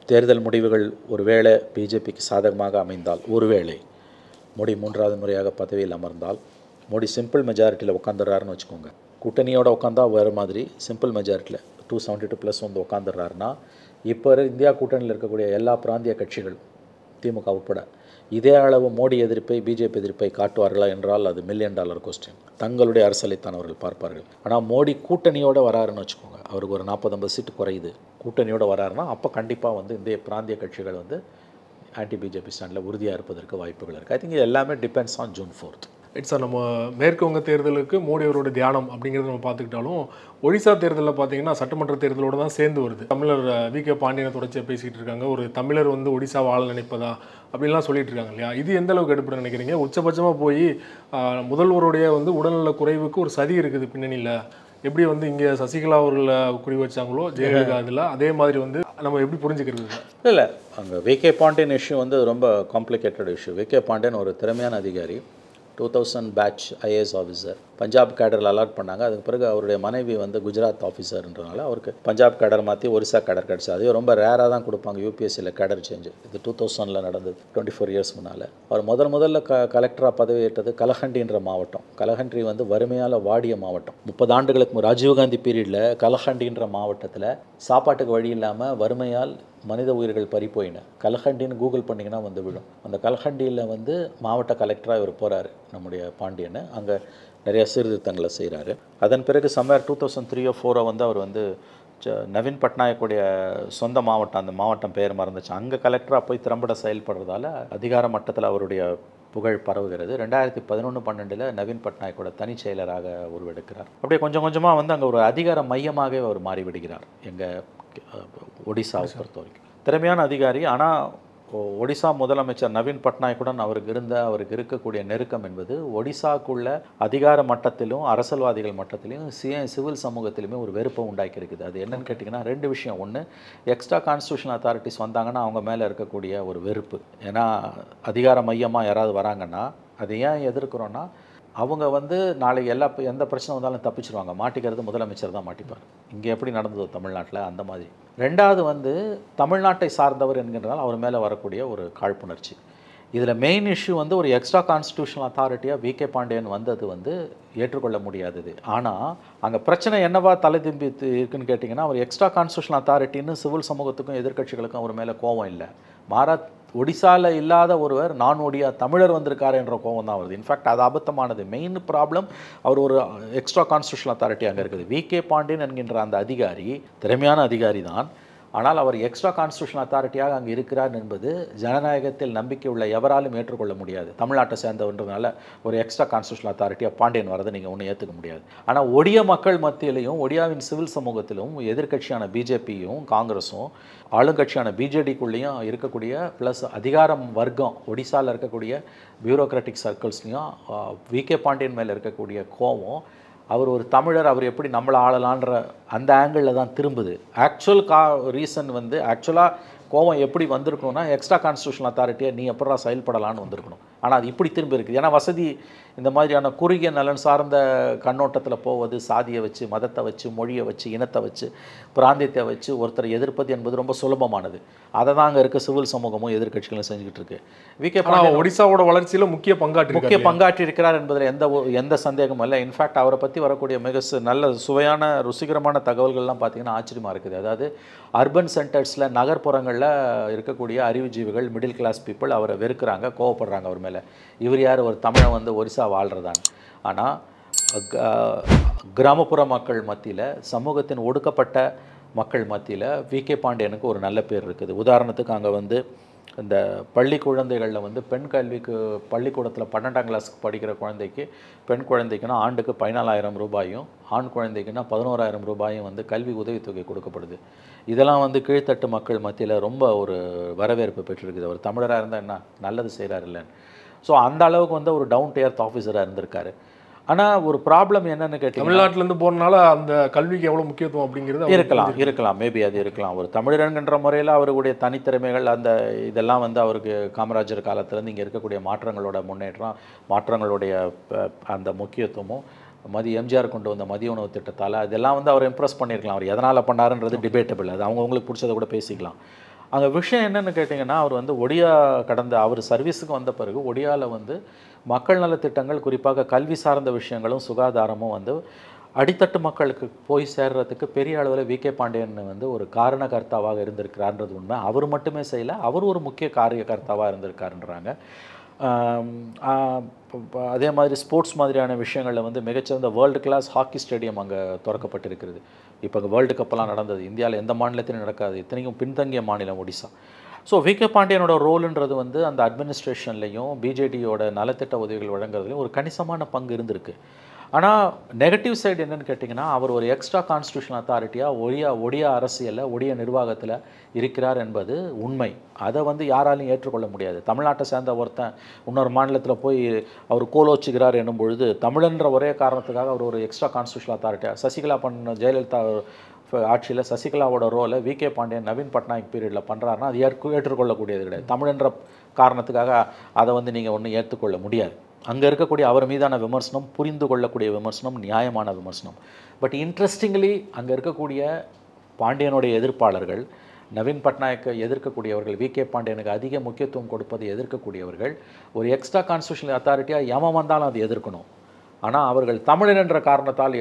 தேர்தல் முடிவுகள் ஒருவேளை பிஜேபிக்கு சாதகமாக அமைந்தால், ஒருவேளை மோடி 3வது முறையாக பதவியில் அமர்ந்தால், மோடி சிம்பிள் மெஜாரிட்டியில் உட்காந்துடுறாருன்னு வச்சுக்கோங்க, கூட்டணியோட உட்காந்தா வேறு மாதிரி சிம்பிள் மெஜாரிட்டியில் 272 ப்ளஸ் வந்து உட்காந்துடுறாருன்னா இப்போ இந்தியா கூட்டணியில் இருக்கக்கூடிய எல்லா பிராந்திய கட்சிகள் திமுக உட்பட இதே அளவு மோடி எதிர்ப்பை பிஜேபி எதிர்ப்பை காட்டுவார்களா என்றால் அது $1 மில்லியன் கொஸ்டின். தங்களுடைய அரசியலைத்தான் அவர்கள் பார்ப்பார்கள். ஆனால் மோடி கூட்டணியோடு வராருன்னு வச்சுக்கோங்க, அவருக்கு ஒரு 40-50 சீட்டு குறையுது, கூட்டணியோடு வராருன்னா அப்போ கண்டிப்பாக வந்து இந்த பிராந்திய கட்சிகள் வந்து ஆன்டி பிஜேபி ஸ்டாண்டில் உறுதியாக இருப்பதற்கு வாய்ப்புகள் இருக்குது. ஐ திங்க் இது எல்லாமே depends on June 4th. Right sir. நம்ம மேற்கு வங்க தேர்தலுக்கு மோடி அவரோட தியானம் அப்படிங்கிறத நம்ம பார்த்துக்கிட்டாலும் ஒடிசா தேர்தலில் பார்த்தீங்கன்னா சட்டமன்ற தேர்தலோடு தான் சேர்ந்து வருது. தமிழர் வி.கே. பாண்டியனை தொடர்ச்சியாக பேசிகிட்டு இருக்காங்க. ஒரு தமிழர் வந்து ஒடிசாவை ஆள நினைப்பதா அப்படின்லாம் சொல்லிட்டு இருக்காங்க இல்லையா? இது எந்த அளவுக்கு எடுப்பட நினைக்கிறீங்க? உச்சபட்சமாக போய் முதல்வருடைய வந்து உடல்நல குறைவுக்கு ஒரு சதி இருக்குது பின்னணியில். எப்படி வந்து இங்கே சசிகலா அவர்களை குறி வச்சாங்களோ ஜெயலலிதா இதில், அதே மாதிரி வந்து நம்ம எப்படி புரிஞ்சுக்கிறது? இல்லை, அங்கே வி.கே. பாண்டியன் இஷ்யூ வந்து ரொம்ப காம்ப்ளிகேட்டட் இஷ்யூ. வி.கே. பாண்டியன் ஒரு திறமையான அதிகாரி, 2000 பேட்ச் ஐஏஎஸ் ஆஃபீஸர், பஞ்சாப் கேடரில் அலாட் பண்ணாங்க. அதுக்கு பிறகு அவருடைய மனைவி வந்து குஜராத் ஆஃபீஸர்ன்றனால அவருக்கு பஞ்சாப் கேடர் மாற்றி ஒரிசா கேடர் கிடச்சி. அதே ரொம்ப ரேராக தான் கொடுப்பாங்க யூபிஎஸ்சியில் கேடர் சேஞ்சு. இது 2000 நடந்தது, 24 இயர்ஸ் முன்னால். அவர் முதல்ல கலெக்டராக பதவியேற்றது கலஹண்டின்ற மாவட்டம். கலஹண்டி வந்து வறுமையால் வாடிய மாவட்டம். 30 ஆண்டுகளுக்கு ராஜீவ்காந்தி பீரியடில் கலஹண்டின்ற மாவட்டத்தில் சாப்பாட்டுக்கு வழி இல்லாமல் வறுமையால் மனித உயிர்கள் பறிப்போயின. கலஹண்டின்னு கூகுள் பண்ணிங்கன்னா வந்து விடும். அந்த கலஹண்டியில் வந்து மாவட்ட கலெக்டராக இவர் போகிறாரு நம்முடைய பாண்டியன். அங்கே நிறைய சீர்திருத்தங்களை செய்கிறாரு. அதன் பிறகு சம்வேர் 2003 or 2004 வந்து அவர் வந்து நவீன் பட்நாயக்குடைய சொந்த மாவட்டம், அந்த மாவட்டம் பெயர் மறந்துச்சு, அங்கே கலெக்டராக போய் திறம்பட செயல்படுறதால அதிகார மட்டத்தில் அவருடைய புகழ் பரவுகிறது. 2011-12 நவீன் பட்நாயக்கோட தனி செயலராக உருவெடுக்கிறார். அப்படியே கொஞ்சம் கொஞ்சமாக வந்து அங்கே ஒரு அதிகார மையமாகவே அவர் மாறிவிடுகிறார். எங்கள் ஒடிசாவை பொறுத்த வரைக்கும் திறமையான அதிகாரி. ஆனால் ஒடிசா முதலமைச்சர் நவீன் பட்நாயக்குடன் அவருக்கு இருக்கக்கூடிய நெருக்கம் என்பது ஒடிசாக்குள்ள அதிகார மட்டத்திலும் அரசியல்வாதிகள் மட்டத்திலும் சிவில் சமூகத்திலுமே ஒரு வெறுப்பை உண்டாக்கி இருக்குது. அது என்னன்னு கேட்டிங்கன்னா 2 விஷயம். ஒன்று, எக்ஸ்ட்ரா கான்ஸ்டியூஷனல் அத்தாரிட்டிஸ் வந்தாங்கன்னா அவங்க மேலே இருக்கக்கூடிய ஒரு வெறுப்பு. ஏன்னா அதிகார மையமாக யாராவது வராங்கன்னா அதை ஏன் எதிர்க்கிறோன்னா, அவங்க வந்து நாளை எந்த பிரச்சனை வந்தாலும் தப்பிச்சிருவாங்க. மாட்டிக்கிறது முதலமைச்சர் தான் மாட்டிப்பார். இங்கே எப்படி நடந்ததோ தமிழ்நாட்டில் அந்த மாதிரி. 2வது வந்து தமிழ்நாட்டை சார்ந்தவர் என்கின்றதால் அவர் மேலே வரக்கூடிய ஒரு காழ்ப்புணர்ச்சி. இதில் மெயின் இஷ்யூ வந்து ஒரு எக்ஸ்ட்ரா கான்ஸ்டியூஷனல் அத்தாரிட்டியாக வி.கே. பாண்டியன் வந்தது வந்து ஏற்றுக்கொள்ள முடியாதது. ஆனால் அங்கே பிரச்சனை என்னவா தலை திரும்பி இருக்குன்னு கேட்டிங்கன்னா, அவர் எக்ஸ்ட்ரா கான்ஸ்டியூஷனல் அத்தாரிட்டின்னு சிவில் சமூகத்துக்கும் எதிர்க்கட்சிகளுக்கும் அவர் மேலே கோபம் இல்லை. மாறா ஒடிசாவில் இல்லாத ஒருவர் நான் ஒடியா தமிழர் வந்திருக்காரு என்ற கோபம் தான் வருது. இன்ஃபேக்ட் அது அபத்தமானது. மெயின் ப்ராப்ளம் அவர் ஒரு எக்ஸ்ட்ரா கான்ஸ்டியூஷனல் அத்தாரிட்டி அங்கே இருக்குது. வி.கே. பாண்டியன் என்கின்ற அந்த அதிகாரி திறமையான அதிகாரி தான். ஆனால் அவர் எக்ஸ்ட்ரா கான்ஸ்டியூஷனல் அத்தாரிட்டியாக அங்கே இருக்கிறார் என்பது ஜனநாயகத்தில் நம்பிக்கை உள்ள எவராலும் ஏற்றுக்கொள்ள முடியாது. தமிழ்நாட்டை சேர்ந்தவன்றதுனால ஒரு எக்ஸ்ட்ரா கான்ஸ்டியூஷனல் அத்தாரிட்டியாக பாண்டியன் வரதை நீங்கள் ஒன்றும் ஏற்றுக்க முடியாது. ஆனால் ஒடிய மக்கள் மத்தியிலையும் ஒடியாவின் சிவில் சமூகத்திலும் எதிர்க்கட்சியான பிஜேபியும் காங்கிரஸும் ஆளுங்கட்சியான பிஜேடிக்குள்ளேயும் இருக்கக்கூடிய ப்ளஸ் அதிகாரம் வர்க்கம் ஒடிசாவில் இருக்கக்கூடிய பியூரோக்ராட்டிக் சர்க்கிள்ஸ்லையும் வி.கே. பாண்டியன் மேலே இருக்கக்கூடிய கோபம், அவர் ஒரு தமிழர், அவர் எப்படி நம்மளை ஆளலான்ற அந்த ஆங்கிளில் தான் திரும்புது. ஆக்சுவல் ரீசன் வந்து ஆக்சுவலாக கோவம் எப்படி வந்திருக்கணும்னா, எக்ஸ்ட்ரா கான்ஸ்டியூஷனல் அத்தாரிட்டியை நீ எப்படா செயல்படலான்னு வந்திருக்கணும். ஆனால் அது இப்படி திரும்பி இருக்குது. ஏன்னா வசதி இந்த மாதிரியான குறுகிய நலன் சார்ந்த கண்ணோட்டத்தில் போவது, சாதியை வச்சு, மதத்தை வச்சு, மொழியை வச்சு, இனத்தை வச்சு, பிராந்தியத்தை வச்சு ஒருத்தர் எதிர்ப்பது என்பது ரொம்ப சுலபமானது. அதை தான் அங்கே இருக்க சிவில் சமூகமும் எதிர்க்கட்சிகளும் செஞ்சுக்கிட்டு இருக்கு. வி.கே. பாண்டியன் ஒடிசாவோட வளர்ச்சியில் முக்கிய பங்காற்றி இருக்கிறார் என்பதில் எந்த சந்தேகமும் இல்லை. இன்ஃபேக்ட் அவரை பற்றி வரக்கூடிய மிக நல்ல சுவையான ருசிகரமான தகவல்கள்லாம் பார்த்தீங்கன்னா ஆச்சரியமாக இருக்குது. அதாவது அர்பன் சென்டர்ஸில் நகர்ப்புறங்களில் இருக்கக்கூடிய அறிவுஜீவிகள், மிடில் கிளாஸ் பீப்புள் அவரை வெறுக்கிறாங்க, கோவப்படுறாங்க அவர் மேலே. இவர் யார், ஒரு தமிழை வந்து ஒரிசா வாழ்கிறதான். ஆனால் கிராமப்புற மக்கள் மத்தியில், சமூகத்தின் ஒடுக்கப்பட்ட மக்கள் மத்தியில் வி.கே. பாண்டியனுக்கு ஒரு நல்ல பேர் இருக்குது. உதாரணத்துக்கு அங்கே வந்து இந்த பள்ளி குழந்தைகளில் வந்து பெண் கல்விக்கு பள்ளிக்கூடத்தில் 12ஆம் கிளாஸுக்கு படிக்கிற குழந்தைக்கு, பெண் குழந்தைக்குன்னா ஆண்டுக்கு 14,000 ரூபாயும், ஆண் குழந்தைக்குன்னா 11,000 ரூபாயும் வந்து கல்வி உதவித்தொகை கொடுக்கப்படுது. இதெல்லாம் வந்து கீழ்த்தட்டு மக்கள் மத்தியில் ரொம்ப ஒரு வரவேற்பு பெற்றிருக்குது. அவர் தமிழராக இருந்தால் என்ன நல்லது செய்கிறார் இல்லைன்னு. ஸோ அந்த அளவுக்கு வந்து ஒரு டவுன் டு எர்த் ஆஃபீஸராக இருந்திருக்காரு. ஆனால் ஒரு ப்ராப்ளம் என்னென்னு கேட்டீங்கன்னா, தமிழ்நாட்டிலேருந்து போகிறனால அந்த கல்விக்கு எவ்வளோ முக்கியத்துவம் அப்படிங்கிறது இருக்கலாம் மேபி அது இருக்கலாம். ஒரு தமிழர்கின்ற முறையில் அவருடைய தனித்திறமைகள் அந்த இதெல்லாம் வந்து அவருக்கு காமராஜர் காலத்துலேருந்து இங்கே இருக்கக்கூடிய மாற்றங்களோட முன்னேற்றம், மாற்றங்களுடைய அந்த முக்கியத்துவமும், எம்ஜிஆர் கொண்டு வந்த மதிய உணவு திட்டத்தால் அதெல்லாம் வந்து அவர் இம்ப்ரெஸ் பண்ணியிருக்கலாம். அவர் எதனால் பண்ணாருன்றது டிபேட்டபிள். அது அவங்களுக்கு பிடிச்சதை கூட பேசிக்கலாம். அங்கே விஷயம் என்னென்னு கேட்டிங்கன்னா, அவர் வந்து ஒடியா அவர் சர்வீஸுக்கு வந்த பிறகு ஒடியாவில் வந்து மக்கள் நலத்திட்டங்கள், குறிப்பாக கல்வி சார்ந்த விஷயங்களும் சுகாதாரமும் வந்து அடித்தட்டு மக்களுக்கு போய் சேர்றதுக்கு பெரிய அளவில் விகே பாண்டியன் வந்து ஒரு காரணகர்த்தாவாக இருந்திருக்கிறார்ன்றது உண்மை. அவர் மட்டுமே செய்யலை, அவர் ஒரு முக்கிய காரியகர்த்தாவாக இருந்திருக்காருன்றாங்க. அதே மாதிரி ஸ்போர்ட்ஸ் மாதிரியான விஷயங்களில் வந்து மிகச்சிறந்த வேர்ல்டு கிளாஸ் ஹாக்கி ஸ்டேடியம் அங்கே திறக்கப்பட்டிருக்கிறது. இப்போ அங்கே வேர்ல்டு கப்பெல்லாம் நடந்தது. இந்தியாவில் எந்த மாநிலத்திலும் நடக்காது, இத்தனைக்கும் பின்தங்கிய மாநிலம் ஒடிசா. ஸோ விகே பாண்டியனோட ரோலுன்றது வந்து அந்த அட்மினிஸ்ட்ரேஷன்லையும் பிஜேடியோட நலத்திட்ட உதவிகள் வழங்குறதுலையும் ஒரு கணிசமான பங்கு இருந்திருக்கு. ஆனால் நெகட்டிவ் சைடு என்னென்னு கேட்டிங்கன்னா, அவர் ஒரு எக்ஸ்ட்ரா கான்ஸ்டியூஷனல் அத்தாரிட்டியாக ஒடியா அரசியலில் ஒடியா நிர்வாகத்தில் இருக்கிறார் என்பது உண்மை. அதை வந்து யாராலையும் ஏற்றுக்கொள்ள முடியாது. தமிழ்நாட்டை சேர்ந்த ஒருத்தன் இன்னொரு மாநிலத்தில் போய் அவர் கோலோச்சுகிறார் என்னும் பொழுது தமிழன்ற ஒரே காரணத்துக்காக அவர் ஒரு எக்ஸ்ட்ரா கான்ஸ்டியூஷனல் அத்தாரிட்டியாக சசிகலா ஜெயலலிதா ஆட்சியில் சசிகலாவோட ரோலை விகே பாண்டியன் நவீன் பட்நாயக் பீரியடில் பண்ணுறாருன்னா அது ஏற்றுக்கொள்ளக்கூடியது கிடையாது. தமிழன்ற காரணத்துக்காக அதை வந்து நீங்கள் ஒன்றும் ஏற்றுக்கொள்ள முடியாது. அங்கே இருக்கக்கூடிய அவர் மீதான விமர்சனம் புரிந்து கொள்ளக்கூடிய விமர்சனம், நியாயமான விமர்சனம். பட் இன்ட்ரெஸ்டிங்லி அங்கே இருக்கக்கூடிய பாண்டியனுடைய எதிர்ப்பாளர்கள், நவீன் பட்நாயக்கை எதிர்க்கக்கூடியவர்கள், விகே பாண்டியனுக்கு அதிக முக்கியத்துவம் கொடுப்பதை எதிர்க்கக்கூடியவர்கள் ஒரு எக்ஸ்ட்ரா கான்ஸ்டியூஷனல் அத்தாரிட்டியாக எவன் வந்தாலும் அதை எதிர்க்கணும். ஆனால் அவர்கள் தமிழன் என்ற காரணத்தால்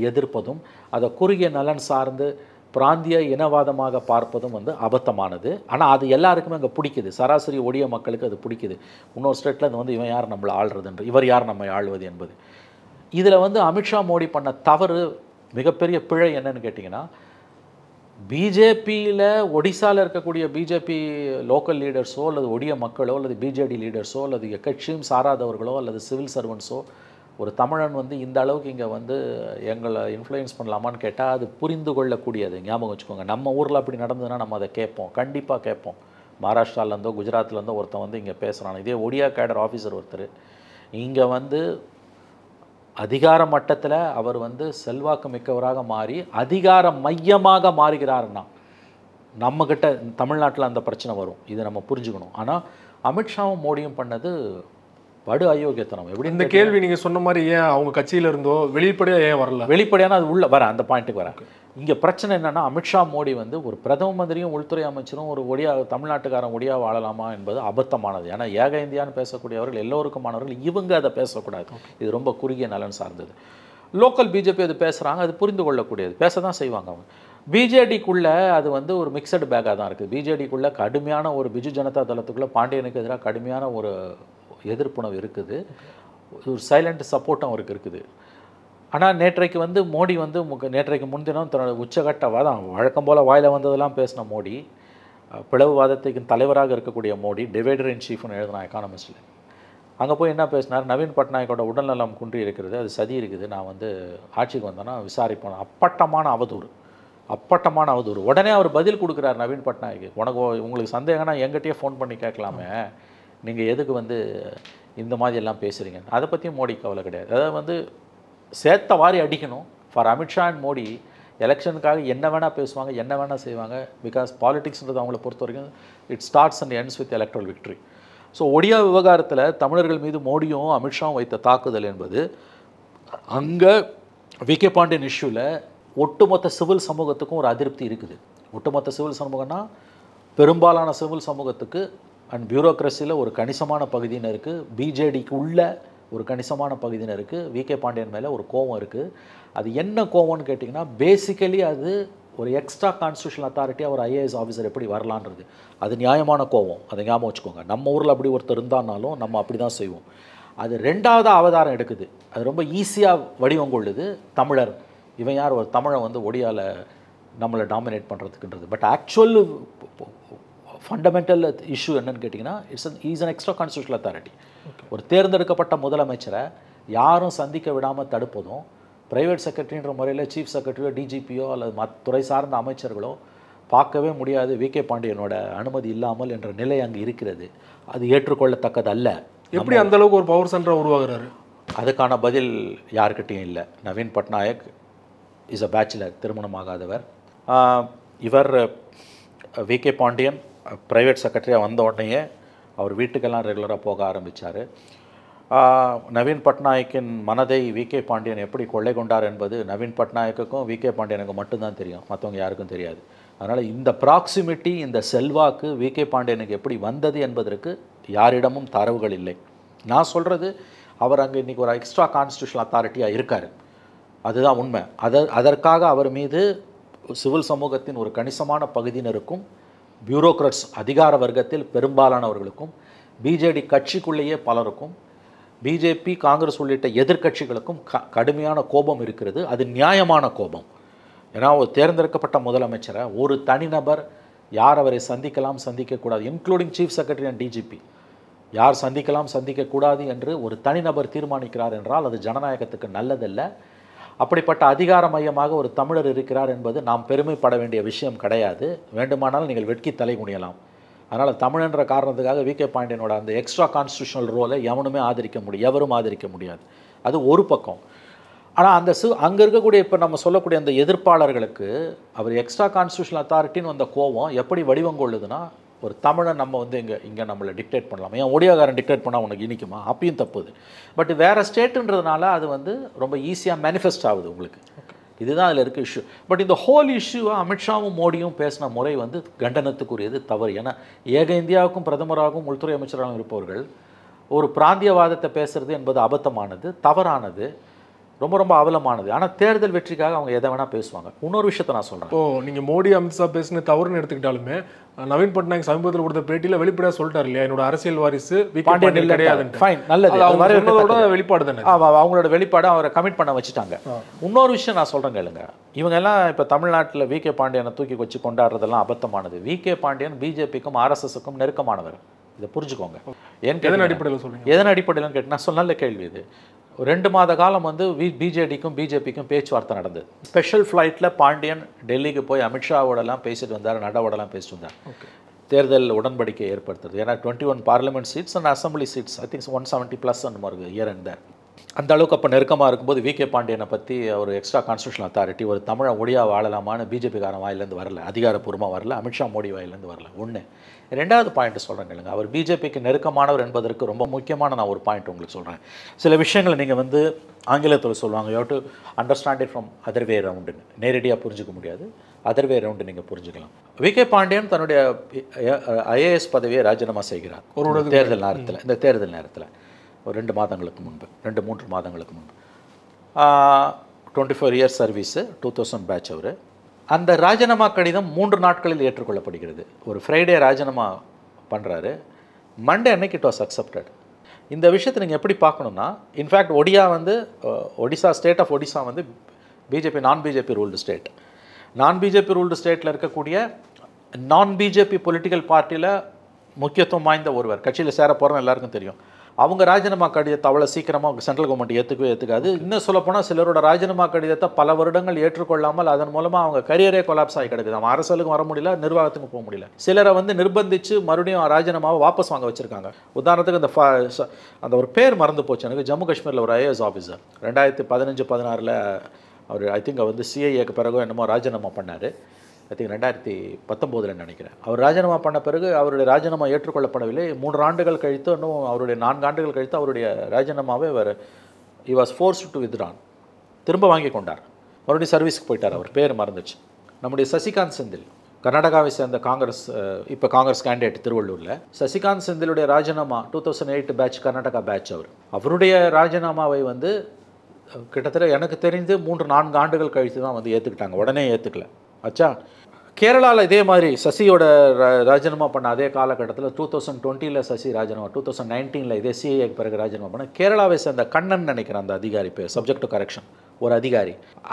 எதிர்ப்பதும் அதை குறுகிய நலன் சார்ந்து பிராந்திய இனவாதமாக பார்ப்பதும் வந்து அபத்தமானது. ஆனால் அது எல்லாருக்குமே அங்கே பிடிக்குது. சராசரி ஒடிய மக்களுக்கு அது பிடிக்குது. இன்னொரு ஸ்டேட்டில் அது வந்து இவன் யார் நம்மளை ஆள்றதுன்ற, இவர் யார் நம்மை ஆள்வது என்பது. இதில் வந்து அமித்ஷா மோடி பண்ண தவறு, மிகப்பெரிய பிழை என்னன்னு கேட்டிங்கன்னா, பிஜேபியில் ஒடிசாவில் இருக்கக்கூடிய பிஜேபி லோக்கல் லீடர்ஸோ அல்லது ஒடிய மக்களோ அல்லது பிஜேடி லீடர்ஸோ அல்லது எக்கட்சியும் சாராதவர்களோ அல்லது சிவில் சர்வன்ஸோ ஒரு தமிழன் வந்து இந்த அளவுக்கு இங்கே வந்து எங்களை இன்ஃப்ளூயன்ஸ் பண்ணலாமான்னு கேட்டால் அது புரிந்து கொள்ளக்கூடியது. ஞாபகம் வச்சுக்கோங்க, நம்ம ஊரில் அப்படி நடந்ததுன்னா நம்ம அதை கேட்போம், கண்டிப்பாக கேட்போம். மகாராஷ்டிராலேருந்தோ குஜராத்லேருந்தோ ஒருத்தன் வந்து இங்கே பேசுகிறான். இதே ஒடியா கேடர் ஆஃபீஸர் ஒருத்தர் இங்கே வந்து அதிகார மட்டத்தில் அவர் வந்து செல்வாக்கு மிக்கவராக மாறி அதிகார மையமாக மாறுகிறாருன்னா நம்மக்கிட்ட தமிழ்நாட்டில் அந்த பிரச்சனை வரும். இதை நம்ம புரிஞ்சுக்கணும். ஆனால் அமித்ஷாவும் மோடியும் பண்ணது படு அயோக்கியத்தனம். எப்படி இந்த கேள்வி நீங்கள் சொன்ன மாதிரி ஏன் அவங்க கட்சியில் இருந்தோ வெளிப்படையாக ஏன் வரல? வெளிப்படையான அது உள்ள வர அந்த பாயிண்ட்டுக்கு வரேன். இங்கே பிரச்சனை என்னென்னா, அமித்ஷா மோடி வந்து ஒரு பிரதம மந்திரியும் உள்துறை அமைச்சரும் ஒரு தமிழ்நாட்டுக்காரன் ஒடியா வாழலாமா என்பது அபத்தமானது. ஏன்னா ஏக இந்தியான்னு பேசக்கூடியவர்கள் எல்லோருக்குமானவர்கள், இவங்க அதை பேசக்கூடாது. இது ரொம்ப குறுகிய நலன் சார்ந்தது. லோக்கல் பிஜேபி அது பேசுகிறாங்க, அது புரிந்து கொள்ளக்கூடியது, பேச தான் செய்வாங்க அவங்க. பிஜேடிக்குள்ளே அது வந்து ஒரு மிக்சடு பேக்காக தான் இருக்குது. பிஜேடிக்குள்ளே கடுமையான ஒரு பிஜு ஜனதா தளத்துக்குள்ளே பாண்டியனுக்கு எதிராக கடுமையான ஒரு எதிர்ப்புணவு இருக்குது, ஒரு சைலண்ட் சப்போர்ட்டும் அவருக்கு இருக்குது. ஆனால் நேற்றைக்கு வந்து மோடி வந்து நேற்றைக்கு முன்தினம் தன்னோட உச்சகட்ட வாதம் வழக்கம் போல் வாயில் வந்ததெல்லாம் பேசின மோடி, பிளவுவாதத்துக்கு தலைவராக இருக்கக்கூடிய மோடி, டிவைடர் இன் சீஃப்னு எழுதினான் எக்கானமிஸ்டில். அங்கே போய் என்ன பேசினார், நவீன் பட்நாயக்கோட உடல்நலம் குன்றி இருக்கிறது, அது சதி இருக்குது, நான் வந்து ஆட்சிக்கு வந்தேன்னா விசாரிப்பேன். அப்பட்டமான அவதூறு. உடனே அவர் பதில் கொடுக்குறார் நவீன் பட்நாயக்கு, உங்களுக்கு சந்தேகம்னா எங்கிட்டயே ஃபோன் பண்ணி கேட்கலாமே, நீங்கள் எதுக்கு வந்து இந்த மாதிரி எல்லாம் பேசுகிறீங்க? அதை பற்றியும் மோடி கவலை கிடையாது. அதாவது வந்து சேர்த்த வாரி அடிக்கணும். ஃபார் அமித்ஷா அண்ட் மோடி எலெக்ஷனுக்காக என்ன வேணால் பேசுவாங்க, என்ன வேணால் செய்வாங்க. பிகாஸ் பாலிடிக்ஸ்ன்றது அவங்கள பொறுத்த வரைக்கும் it starts and ends with electoral victory. So Odia விவகாரத்தில் தமிழர்கள் மீது மோடியும் அமித்ஷாவும் வைத்த தாக்குதல் என்பது அங்கே விகே பாண்டியன் இஷ்யூவில் ஒட்டுமொத்த சிவில் சமூகத்துக்கும் ஒரு அதிருப்தி இருக்குது. ஒட்டுமொத்த சிவில் சமூகம்னா பெரும்பாலான சிவில் சமூகத்துக்கு அண்ட் பியூரோக்ரஸியில் ஒரு கணிசமான பகுதியினருக்கு, பிஜேடிக்கு உள்ள ஒரு கணிசமான பகுதியினருக்கு விகே பாண்டியன் மேலே ஒரு கோவம் இருக்குது. அது என்ன கோவம்னு கேட்டிங்கன்னா, பேசிக்கலி அது ஒரு எக்ஸ்ட்ரா கான்ஸ்டியூஷனல் அத்தாரிட்டியாக ஒரு ஐஏஎஸ் ஆஃபீஸர் எப்படி வரலான்றது அது நியாயமான கோவம். அதை ஞாபகம் வச்சுக்கோங்க. நம்ம ஊரில் அப்படி ஒருத்தர் இருந்தாலும் நம்ம அப்படி தான் செய்வோம். அது ரெண்டாவது அவதாரம் எடுக்குது. அது ரொம்ப ஈஸியாக வடிவம் கொள்ளுது. தமிழர் இவன் யார், ஒரு தமிழன் வந்து ஒடியாவில் நம்மளை டாமினேட் பண்ணுறதுக்குன்றது. பட் ஆக்சுவல் ஃபண்டமெண்டல் இஷ்யூ என்னன்னு கேட்டிங்கன்னா, is an extra constitutional authority. ஒரு தேர்ந்தெடுக்கப்பட்ட முதலமைச்சரை யாரும் சந்திக்க விடாமல் தடுப்பதும், ப்ரைவேட் செக்ரட்டரின்ற முறையில் சீஃப் செக்ரட்டரியோ டிஜிபியோ அல்லது துறை சார்ந்த அமைச்சர்களோ பார்க்கவே முடியாது விகே பாண்டியனோட அனுமதி இல்லாமல் என்ற நிலை அங்கே இருக்கிறது. அது ஏற்றுக்கொள்ளத்தக்கது அல்ல. எப்படி அந்தளவுக்கு ஒரு பவர் சென்டர் உருவாகிறாரு? அதுக்கான பதில் யாருக்கிட்டையும் இல்லை. Naveen Patnaik is a bachelor, திருமணமாகாதவர். இவர் விகே பாண்டியன் ப்ரைவேட் செக்ரட்டரியாக வந்த உடனேயே அவர் வீட்டுக்கெல்லாம் ரெகுலராக போக ஆரம்பித்தார். நவீன் பட்நாயக்கின் மனதை விகே பாண்டியன் எப்படி கொள்ளை கொண்டார் என்பது நவீன் பட்நாயக்குக்கும் விகே பாண்டியனுக்கு மட்டும்தான் தெரியும், மற்றவங்க யாருக்கும் தெரியாது. அதனால் இந்த ப்ராக்சிமிட்டி, இந்த செல்வாக்கு விகே பாண்டியனுக்கு எப்படி வந்தது என்பதற்கு யாரிடமும் தரவுகள் இல்லை. நான் சொல்கிறது, அவர் அங்கே இன்றைக்கி ஒரு எக்ஸ்ட்ரா கான்ஸ்டியூஷனல் அத்தாரிட்டியாக இருக்கார். அதுதான் உண்மை. அதற்காக அவர் மீது சிவில் சமூகத்தின் ஒரு கணிசமான பகுதியினருக்கும், பியூரோக்ராட்ஸ் அதிகார வர்க்கத்தில் பெரும்பாலானவர்களுக்கும், பிஜேடி கட்சிக்குள்ளேயே பலருக்கும், பிஜேபி காங்கிரஸ் உள்ளிட்ட எதிர்க்கட்சிகளுக்கும் கடுமையான கோபம் இருக்கிறது. அது நியாயமான கோபம். ஏன்னா ஒரு தேர்ந்தெடுக்கப்பட்ட முதலமைச்சரை ஒரு தனிநபர் யார் அவரை சந்திக்கலாம் சந்திக்கக்கூடாது, including chief secretary and DGP, யார் சந்திக்கலாம் சந்திக்கக்கூடாது என்று ஒரு தனிநபர் தீர்மானிக்கிறார் என்றால் அது ஜனநாயகத்துக்கு நல்லதல்ல. அப்படிப்பட்ட அதிகார மையமாக ஒரு தமிழர் இருக்கிறார் என்பது நாம் பெருமைப்பட வேண்டிய விஷயம் கிடையாது. வேண்டுமானால் நீங்கள் வெட்கி தலை குனியலாம். அதனால் தமிழன்ற காரணத்துக்காக வி.கே. பாண்டியனோட அந்த எக்ஸ்ட்ரா கான்ஸ்டியூஷனல் ரோலை எவரும் ஆதரிக்க முடியாது. அது ஒரு பக்கம். ஆனால் அந்த அங்கே இருக்கக்கூடிய இப்போ நம்ம சொல்லக்கூடிய அந்த எதிர்ப்பாளர்களுக்கு அவர் எக்ஸ்ட்ரா கான்ஸ்டியூஷனல் அத்தாரிட்டின்னு வந்த கோபம் எப்படி வடிவம் கொள்ளுதுன்னா, ஒரு தமிழன் நம்ம வந்து இங்கே நம்மளை டிக்டேட் பண்ணலாம், ஏன் ஒடியாக்காரன் டிக்டேட் பண்ணால் உனக்கு இனிக்குமா, அப்பயும் தப்புது. பட் வேறு ஸ்டேட்டுன்றதுனால அது வந்து ரொம்ப ஈஸியாக மேனிஃபெஸ்ட் ஆகுது உங்களுக்கு. இதுதான் அதில் இருக்க இஷ்யூ. பட் இந்த ஹோல் இஷ்யூவை அமித்ஷாவும் மோடியும் பேசின முறை வந்து கண்டனத்துக்குரியது, தவறு. ஏன்னா ஏக இந்தியாவுக்கும் பிரதமராகவும் உள்துறை அமைச்சராகவும் இருப்பவர்கள் ஒரு பிராந்தியவாதத்தை பேசுறது என்பது அபத்தமானது, தவறானது, ரொம்ப ரொம்ப அவலமானது. ஆனால் தேர்தல் வெற்றிக்காக அவங்க எதை வேணால் பேசுவாங்க. இன்னொரு விஷயத்தை நான் சொல்கிறேன். இப்போது நீங்கள் மோடி அமித்ஷா பேசின தவறுன்னு எடுத்துக்கிட்டாலுமே நவீன் பட்நாயக் சமீபத்தில் கொடுத்த பேட்டியில் வெளிப்படையாக சொல்லிட்டார் இல்லையா, என்னோட அரசியல் வாரிசு பாண்டியன் கிடையாது. ஃபைன், நல்லது. வெளிப்பாடு தானே அவங்களோட வெளிப்பாடு அவரை கமிட் பண்ண வச்சுட்டாங்க. இன்னொரு விஷயம் நான் சொல்கிறேன் கேளுங்க. இவங்க எல்லாம் இப்போ தமிழ்நாட்டில் வி.கே. பாண்டியனை தூக்கி வச்சு கொண்டாடுறதெல்லாம் அபத்தமானது. வி.கே. பாண்டியன் பிஜேபிக்கும் ஆர்எஸ்எஸ்க்கும் நெருக்கமானவர். இதை புரிஞ்சுக்கோங்க. எதன் அடிப்படையில் சொல்லுங்கள்? எதன் அடிப்படையில்னு கேட்டு நான் நல்ல கேள்வி இது. 2 மாத காலம் வந்து பிஜேடிக்கும் பிஜேபிக்கும் பேச்சுவார்த்தை நடந்தது. ஸ்பெஷல் ஃப்ளைட்டில் பாண்டியன் டெல்லிக்கு போய் அமித்ஷாவோடலாம் பேசிட்டு வந்தார், நட்டாவோடலாம் பேசிட்டு வந்தார். தேர்தல் உடன்படிக்கை ஏற்படுத்துறது. ஏன்னா 21 parliament seats and assembly seats, I think 170+ அந்த மாதிரி இயர் அண்ட் தேர். அந்த அளவுக்கு அப்போ நெருக்கமாக இருக்கும்போது வி.கே. பாண்டியனை பற்றி ஒரு எக்ஸ்ட்ரா கான்ஸ்டியூஷனல் அத்தாரிட்டி ஒரு தமிழை ஒடியா வாழலாமான்னு பிஜேபிக்காரன் வாயிலேருந்து வரல, அதிகாரப்பூர்வமாக வரல, அமித்ஷா மோடி வாயிலேருந்து வரல. ஒன்று. 2வது பாயிண்ட் சொல்கிறேன் கேளுங்க. அவர் பிஜேபிக்கு நெருக்கமானவர் என்பதற்கு ரொம்ப முக்கியமான நான் ஒரு பாயிண்ட் உங்களுக்கு சொல்கிறேன். சில விஷயங்களை நீங்கள் வந்து ஆங்கிலத்தில் சொல்லுவாங்க, you have to understand it from other way ரவுண்டுன்னு. நேரடியாக புரிஞ்சிக்க முடியாது, அதர் வே ரவுண்டு நீங்கள் புரிஞ்சுக்கலாம். வி.கே. பாண்டியன் தன்னுடைய ஐஏஎஸ் பதவியை ராஜினாமா செய்கிறார் ஒரு தேர்தல் நேரத்தில். இந்த தேர்தல் நேரத்தில் ஒரு 2 மாதங்களுக்கு முன்பு, 2-3 மாதங்களுக்கு முன்பு. 24 இயர்ஸ் சர்வீஸு, 2000 பேட்ச் அவர். அந்த ராஜினாமா கடிதம் 3 நாட்களில் ஏற்றுக்கொள்ளப்படுகிறது. ஒரு ஃப்ரைடே ராஜினாமா பண்ணுறாரு, மண்டே அன்னைக்கு இட் வாஸ் அக்செப்டட். இந்த விஷயத்தை நீங்கள் எப்படி பார்க்கணுன்னா, in fact Odisha state of Odisha வந்து BJP non BJP ruled state. Non BJP ruled ஸ்டேட்டில் இருக்கக்கூடிய நான் பிஜேபி பொலிட்டிக்கல் பார்ட்டியில் முக்கியத்துவம் வாய்ந்த ஒருவர், கட்சியில் சேர போகிறோன்னு எல்லாருக்கும் தெரியும். அவங்க ராஜினாமா கடிதத்தை அவ்வளோ சீக்கிரமாக சென்ட்ரல் கவர்மெண்ட் ஏற்றுக்காது. இன்னும் சொல்லப்போனால் சிலரோட ராஜினாமா கடிதத்தை பல வருடங்கள் ஏற்றுக்கொள்ளாமல் அதன் மூலமாக அவங்க கரியரே கொலாப்ஸ் ஆகி கிடக்குது. அவங்க அரசியலுக்கும் வர முடியல, நிர்வாகத்துக்கும் போக முடியல. சிலரை வந்து நிர்பந்தித்து மறுபடியும் ராஜினாமாவை வாபஸ் வாங்க வச்சுருக்காங்க. உதாரணத்துக்கு அந்த ஒரு பேர் மறந்து போச்சு எனக்கு, ஜம்மு காஷ்மீரில் ஒரு ஐஏஎஸ் ஆஃபீஸர் 2015-16 அவர் ஐ திங்க் வந்து சிஐஏக்கு பிறகு என்னமோ ராஜினாமா பண்ணார். ஐ திங்க் 2019 நினைக்கிறேன். அவர் ராஜினாமா பண்ண பிறகு அவருடைய ராஜினாமா ஏற்றுக்கொள்ளப்படவில்லை. 3 ஆண்டுகள் கழித்து, இன்னும் அவருடைய 4 ஆண்டுகள் கழித்து அவருடைய ராஜினாமாவே he was forced to withdraw, திரும்ப வாங்கி கொண்டார். மறுபடியும் சர்வீஸுக்கு போயிட்டார். அவர் பேர் மறந்துச்சு. நம்முடைய சசிகாந்த் செந்தில், கர்நாடகாவை சேர்ந்த இப்போ காங்கிரஸ் கேண்டிடேட் திருவள்ளூரில். சசிகாந்த் செந்திலுடைய ராஜினாமா 2008 பேட்ச், கர்நாடகா பேட்ச். அவருடைய ராஜினாமாவை வந்து கிட்டத்தட்ட எனக்கு தெரிந்து 3-4 ஆண்டுகள் கழித்து தான் வந்து ஏற்றுக்கிட்டாங்க, உடனே ஏற்றுக்கல. ஆச்சா. கேரளாவில் இதே மாதிரி சசியோட ராஜினாமா பண்ண அதே காலகட்டத்தில் 2020 சசி ராஜினாமா, 2019 இதே சிஐஏக்கு பிறகு ராஜினாமா பண்ண கேரளாவை சேர்ந்த கண்ணன் நினைக்கிறேன் அந்த அதிகாரி பேர், சப்ஜெக்ட் டு கரெக்ஷன் ஒரு அதிகாரி.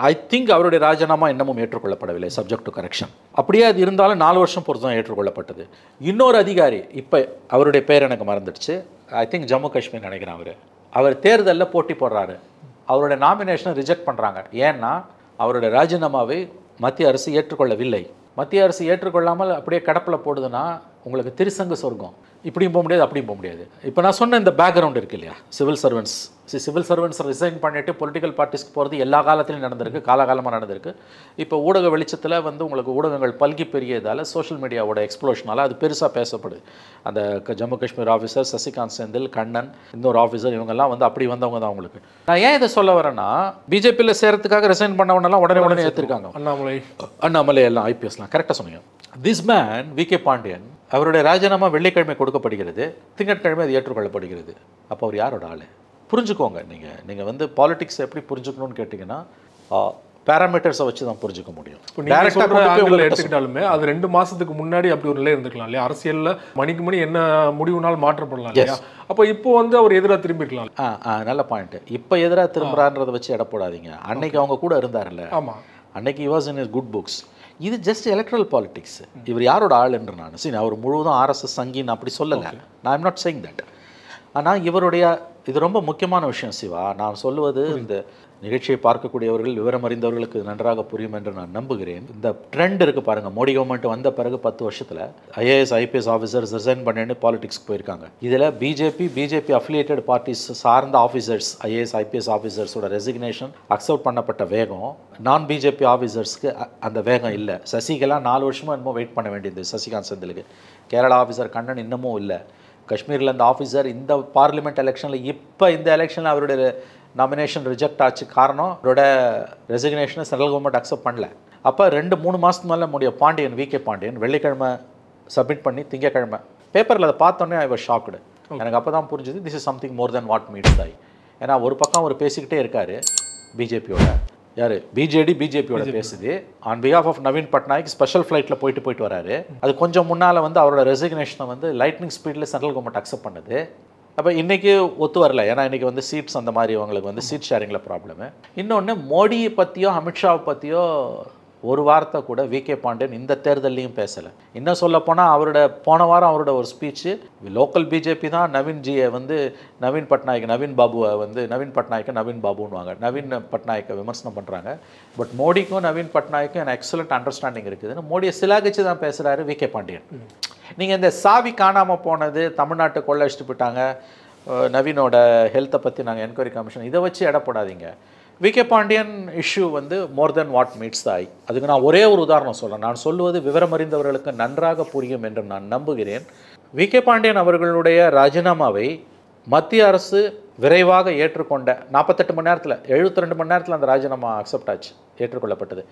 ஐ திங்க் அவருடைய ராஜினாமா இன்னமும் ஏற்றுக்கொள்ளப்படவில்லை, சப்ஜெக்ட் டு கரெக்ஷன். அப்படியே அது இருந்தாலும் 4 வருஷம் பொறுத்து தான் ஏற்றுக்கொள்ளப்பட்டது. இன்னொரு அதிகாரி, இப்போ அவருடைய பேர் எனக்கு மறந்துடுச்சு, ஐ திங்க் ஜம்மு காஷ்மீர் நினைக்கிறேன். அவர் தேர்தலில் போட்டி போடுறாரு, அவருடைய நாமினேஷனை ரிஜெக்ட் பண்ணுறாங்க. ஏன்னா அவருடைய ராஜினாமாவை மத்திய அரசு ஏற்றுக்கொள்ளவில்லை. மத்திய அரசு ஏற்றுக்கொள்ளாமல் அப்படியே கடப்பில் போடுதுன்னா உங்களுக்கு திருசங்கு சொர்க்கம். இப்படியும் போக முடியாது, அப்படியும் போக முடியாது. இப்போ நான் சொன்ன இந்த பேக்ரவுண்ட் இருக்குது இல்லையா, சிவில் சர்வன்ட்ஸ் ரிசைன் பண்ணிவிட்டு பொலிட்டிக்கல் பார்ட்டிஸ்க்கு போகிறது எல்லா காலத்திலையும் நடந்திருக்கு, காலகாலமாக நடந்திருக்கு. இப்போ ஊடக வெளிச்சத்தில் வந்து உங்களுக்கு ஊடகங்கள் பல்கி பெரியதால், சோஷியல் மீடியாவோட எக்ஸ்ப்ளோஷனால் அது பெருசாக பேசப்படுது. அந்த ஜம்மு காஷ்மீர் ஆஃபீஸர் சசிகாந்த் செந்தில், கண்ணன், இன்னொரு ஆஃபீஸர், இவங்கெல்லாம் வந்து அப்படி வந்தவங்க தான் உங்களுக்கு. நான் ஏன் இதை சொல்ல வரேன்னா, பிஜேபியில் சேரத்துக்காக ரிசைன் பண்ணவனெல்லாம் உடனே ஏற்றிருக்காங்க. அண்ணாமலை எல்லாம் ஐபிஎஸ்லாம் கரெக்டாக சொன்னீங்க. This man VK. பாண்டியன், அவருடைய ராஜினாமா வெள்ளிக்கிழமை கொடுக்கப்படுகிறது, திங்கட்கிழமை அது ஏற்றுக்கொள்ளப்படுகிறது. அப்போ அவர் யாரோட ஆள்? புரிஞ்சுக்கோங்க. நீங்கள் வந்து பாலிடிக்ஸ் எப்படி புரிஞ்சுக்கணும்னு கேட்டிங்கன்னா, பேராமீட்டர்ஸை வச்சு தான் புரிஞ்சுக்க முடியும். இப்போ நீங்கள் சொல்கிற ஆங்கிள் எடுத்துக்கிட்டாலுமே அது 2 மாதத்துக்கு முன்னாடி அப்படி ஒரு நிலை இருந்துக்கலாம் இல்லையா? அரசியலில் மணிக்கு மணி என்ன முடிவுனாலும் மாற்றப்படலாம் இல்லையா? அப்போ இப்போ வந்து அவர் எதிராக திரும்பிருக்கலாம். நல்ல பாயிண்ட். இப்போ எதிராக திரும்புறான்றதை வச்சு எடை போடாதீங்க. அன்னைக்கு அவங்க கூட இருந்தார்ல, ஆமாம், அன்னைக்கு was in is good books. இது ஜஸ்ட் எலக்ட்ரல் பாலிடிக்ஸ். இவர் யாரோட ஆள் என்று நான் சரி அவர் முழுவதும் RSS சங்கின்னு அப்படி சொல்லலை. நான் ஐம் நாட் சேயிங் தட். ஆனால் இவருடைய இது ரொம்ப முக்கியமான விஷயம் சிவா. நான் சொல்லுவது இந்த நிகழ்ச்சியை பார்க்கக்கூடியவர்கள் விவரம் அறிந்தவர்களுக்கு நன்றாக புரியும் என்று நான் நம்புகிறேன். இந்த ட்ரெண்ட் இருக்குது பாருங்கள். மோடி கவர்மெண்ட் வந்த பிறகு 10 வருஷத்தில் IAS IPS ஆஃபீஸர்ஸ் ரிசைன் பண்ணிட்டு பாலிடிக்ஸ்க்கு போயிருக்காங்க. இதில் பிஜேபி அஃபிலியேட்டட் பார்ட்டிஸ் சார்ந்த ஆஃபீஸர்ஸ் IAS IPS ஆஃபீஸர்ஸோட ரெசிக்னேஷன் அக்செப்ட் பண்ணப்பட்ட வேகம் நான் பிஜேபி ஆஃபீஸர்ஸ்க்கு அந்த வேகம் இல்லை. சசிகலா 4 வருஷமாக இன்னமும் வெயிட் பண்ண வேண்டியது. சசிகாந்த் செந்திலுக்கு கேரளா ஆஃபீஸர் கண்ணன் இன்னமும் இல்லை. காஷ்மீரில் இந்த ஆஃபீஸர் இந்த பார்லிமெண்ட் எலெக்ஷனில் இப்போ இந்த எலெக்ஷனில் அவருடைய நாமினேஷன் ரிஜெக்ட் ஆச்சு. காரணம் அவரோட ரெசிக்னேஷனை சென்ட்ரல் கவர்மெண்ட் அக்செப்ட் பண்ணல. அப்போ 2-3 மாதத்துக்கு மேலே முடிய பாண்டியன் VK பாண்டியன் வெள்ளிக்கிழமை சப்மிட் பண்ணி திங்கக்கிழமை பேப்பரில் அதை பார்த்தோன்னே ஐ வாஸ் ஷாக்டு. எனக்கு அப்போ தான் புரிஞ்சுது this is something more than what meets eye. ஏன்னா ஒரு பக்கம் அவர் பேசிக்கிட்டே இருக்கார் பிஜேபியோட, யார் பிஜேபியோட பேசுது on behalf of Naveen Patnaik special ஃப்ளைட்டில் போயிட்டு வராரு. அது கொஞ்சம் முன்னால் வந்து அவரோட ரெசிக்னேஷனை வந்து லைட்னிங் ஸ்பீடில் சென்ட்ரல் கவர்மெண்ட் அக்செப்ட் பண்ணுது. அப்போ இன்றைக்கி ஒத்து வரல. ஏன்னா இன்றைக்கி வந்து சீட்ஸ் அந்த மாதிரி அவங்களுக்கு வந்து சீட் ஷேரிங்கில் ப்ராப்ளமு. இன்னொன்று மோடியை பற்றியோ அமித்ஷாவை பற்றியோ ஒரு வார்த்தை கூட VK பாண்டியன் இந்த தேர்தல்லையும் பேசலை. இன்னும் சொல்லப்போனால் போன வாரம் அவரோட ஒரு ஸ்பீச்சு லோக்கல் பிஜேபி தான் நவீன்ஜியை வந்து நவீன் பாபுவை வந்து நவீன் பாபுன்னுவாங்க. நவீன் பட்நாயக்கை விமர்சனம் பண்ணுறாங்க. பட் மோடிக்கும் நவீன் பட்நாயக்கும் எனக்கு எக்ஸலண்ட் அண்டர்ஸ்டாண்டிங் இருக்குதுன்னு மோடியை சிலாகிச்சு தான் பேசுகிறாரு VK பாண்டியன். நீங்கள் இந்த சாவி காணாமல் போனது, தமிழ்நாட்டை கொள்ளடிச்சிட்டு போயிட்டாங்க, நவீனோட ஹெல்த்தை பற்றி நாங்கள் என்கொயரி கமிஷன் இதை வச்சு எடை போடாதீங்க. VK பாண்டியன் இஷ்யூ வந்து மோர் தென் வாட் மீட்ஸ் த ஐ. அதுக்கு நான் ஒரே ஒரு உதாரணம் சொல்கிறேன். நான் சொல்லுவது விவரம் அறிந்தவர்களுக்கு நன்றாக புரியும் என்று நான் நம்புகிறேன். VK பாண்டியன் அவர்களுடைய ராஜினாமாவை மத்திய அரசு விரைவாக ஏற்றுக்கொண்ட 48 மணி நேரத்தில் 72 மணி நேரத்தில் அந்த ராஜினாமா அக்செப்ட் ஆச்சு, ஏற்றுக்கொள்ளப்பட்டது.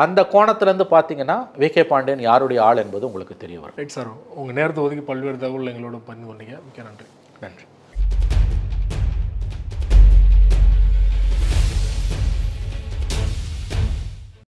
அந்த கோணத்திலேருந்து பார்த்தீங்கன்னா VK பாண்டியன் யாருடைய ஆள் என்பது உங்களுக்கு தெரிய வரும். ரைட் சார், உங்கள் நேரத்தை ஒதுக்கி பல்வேறு தகவல் எங்களோட பகிர்ந்து கொண்டீங்க. மிக்க நன்றி.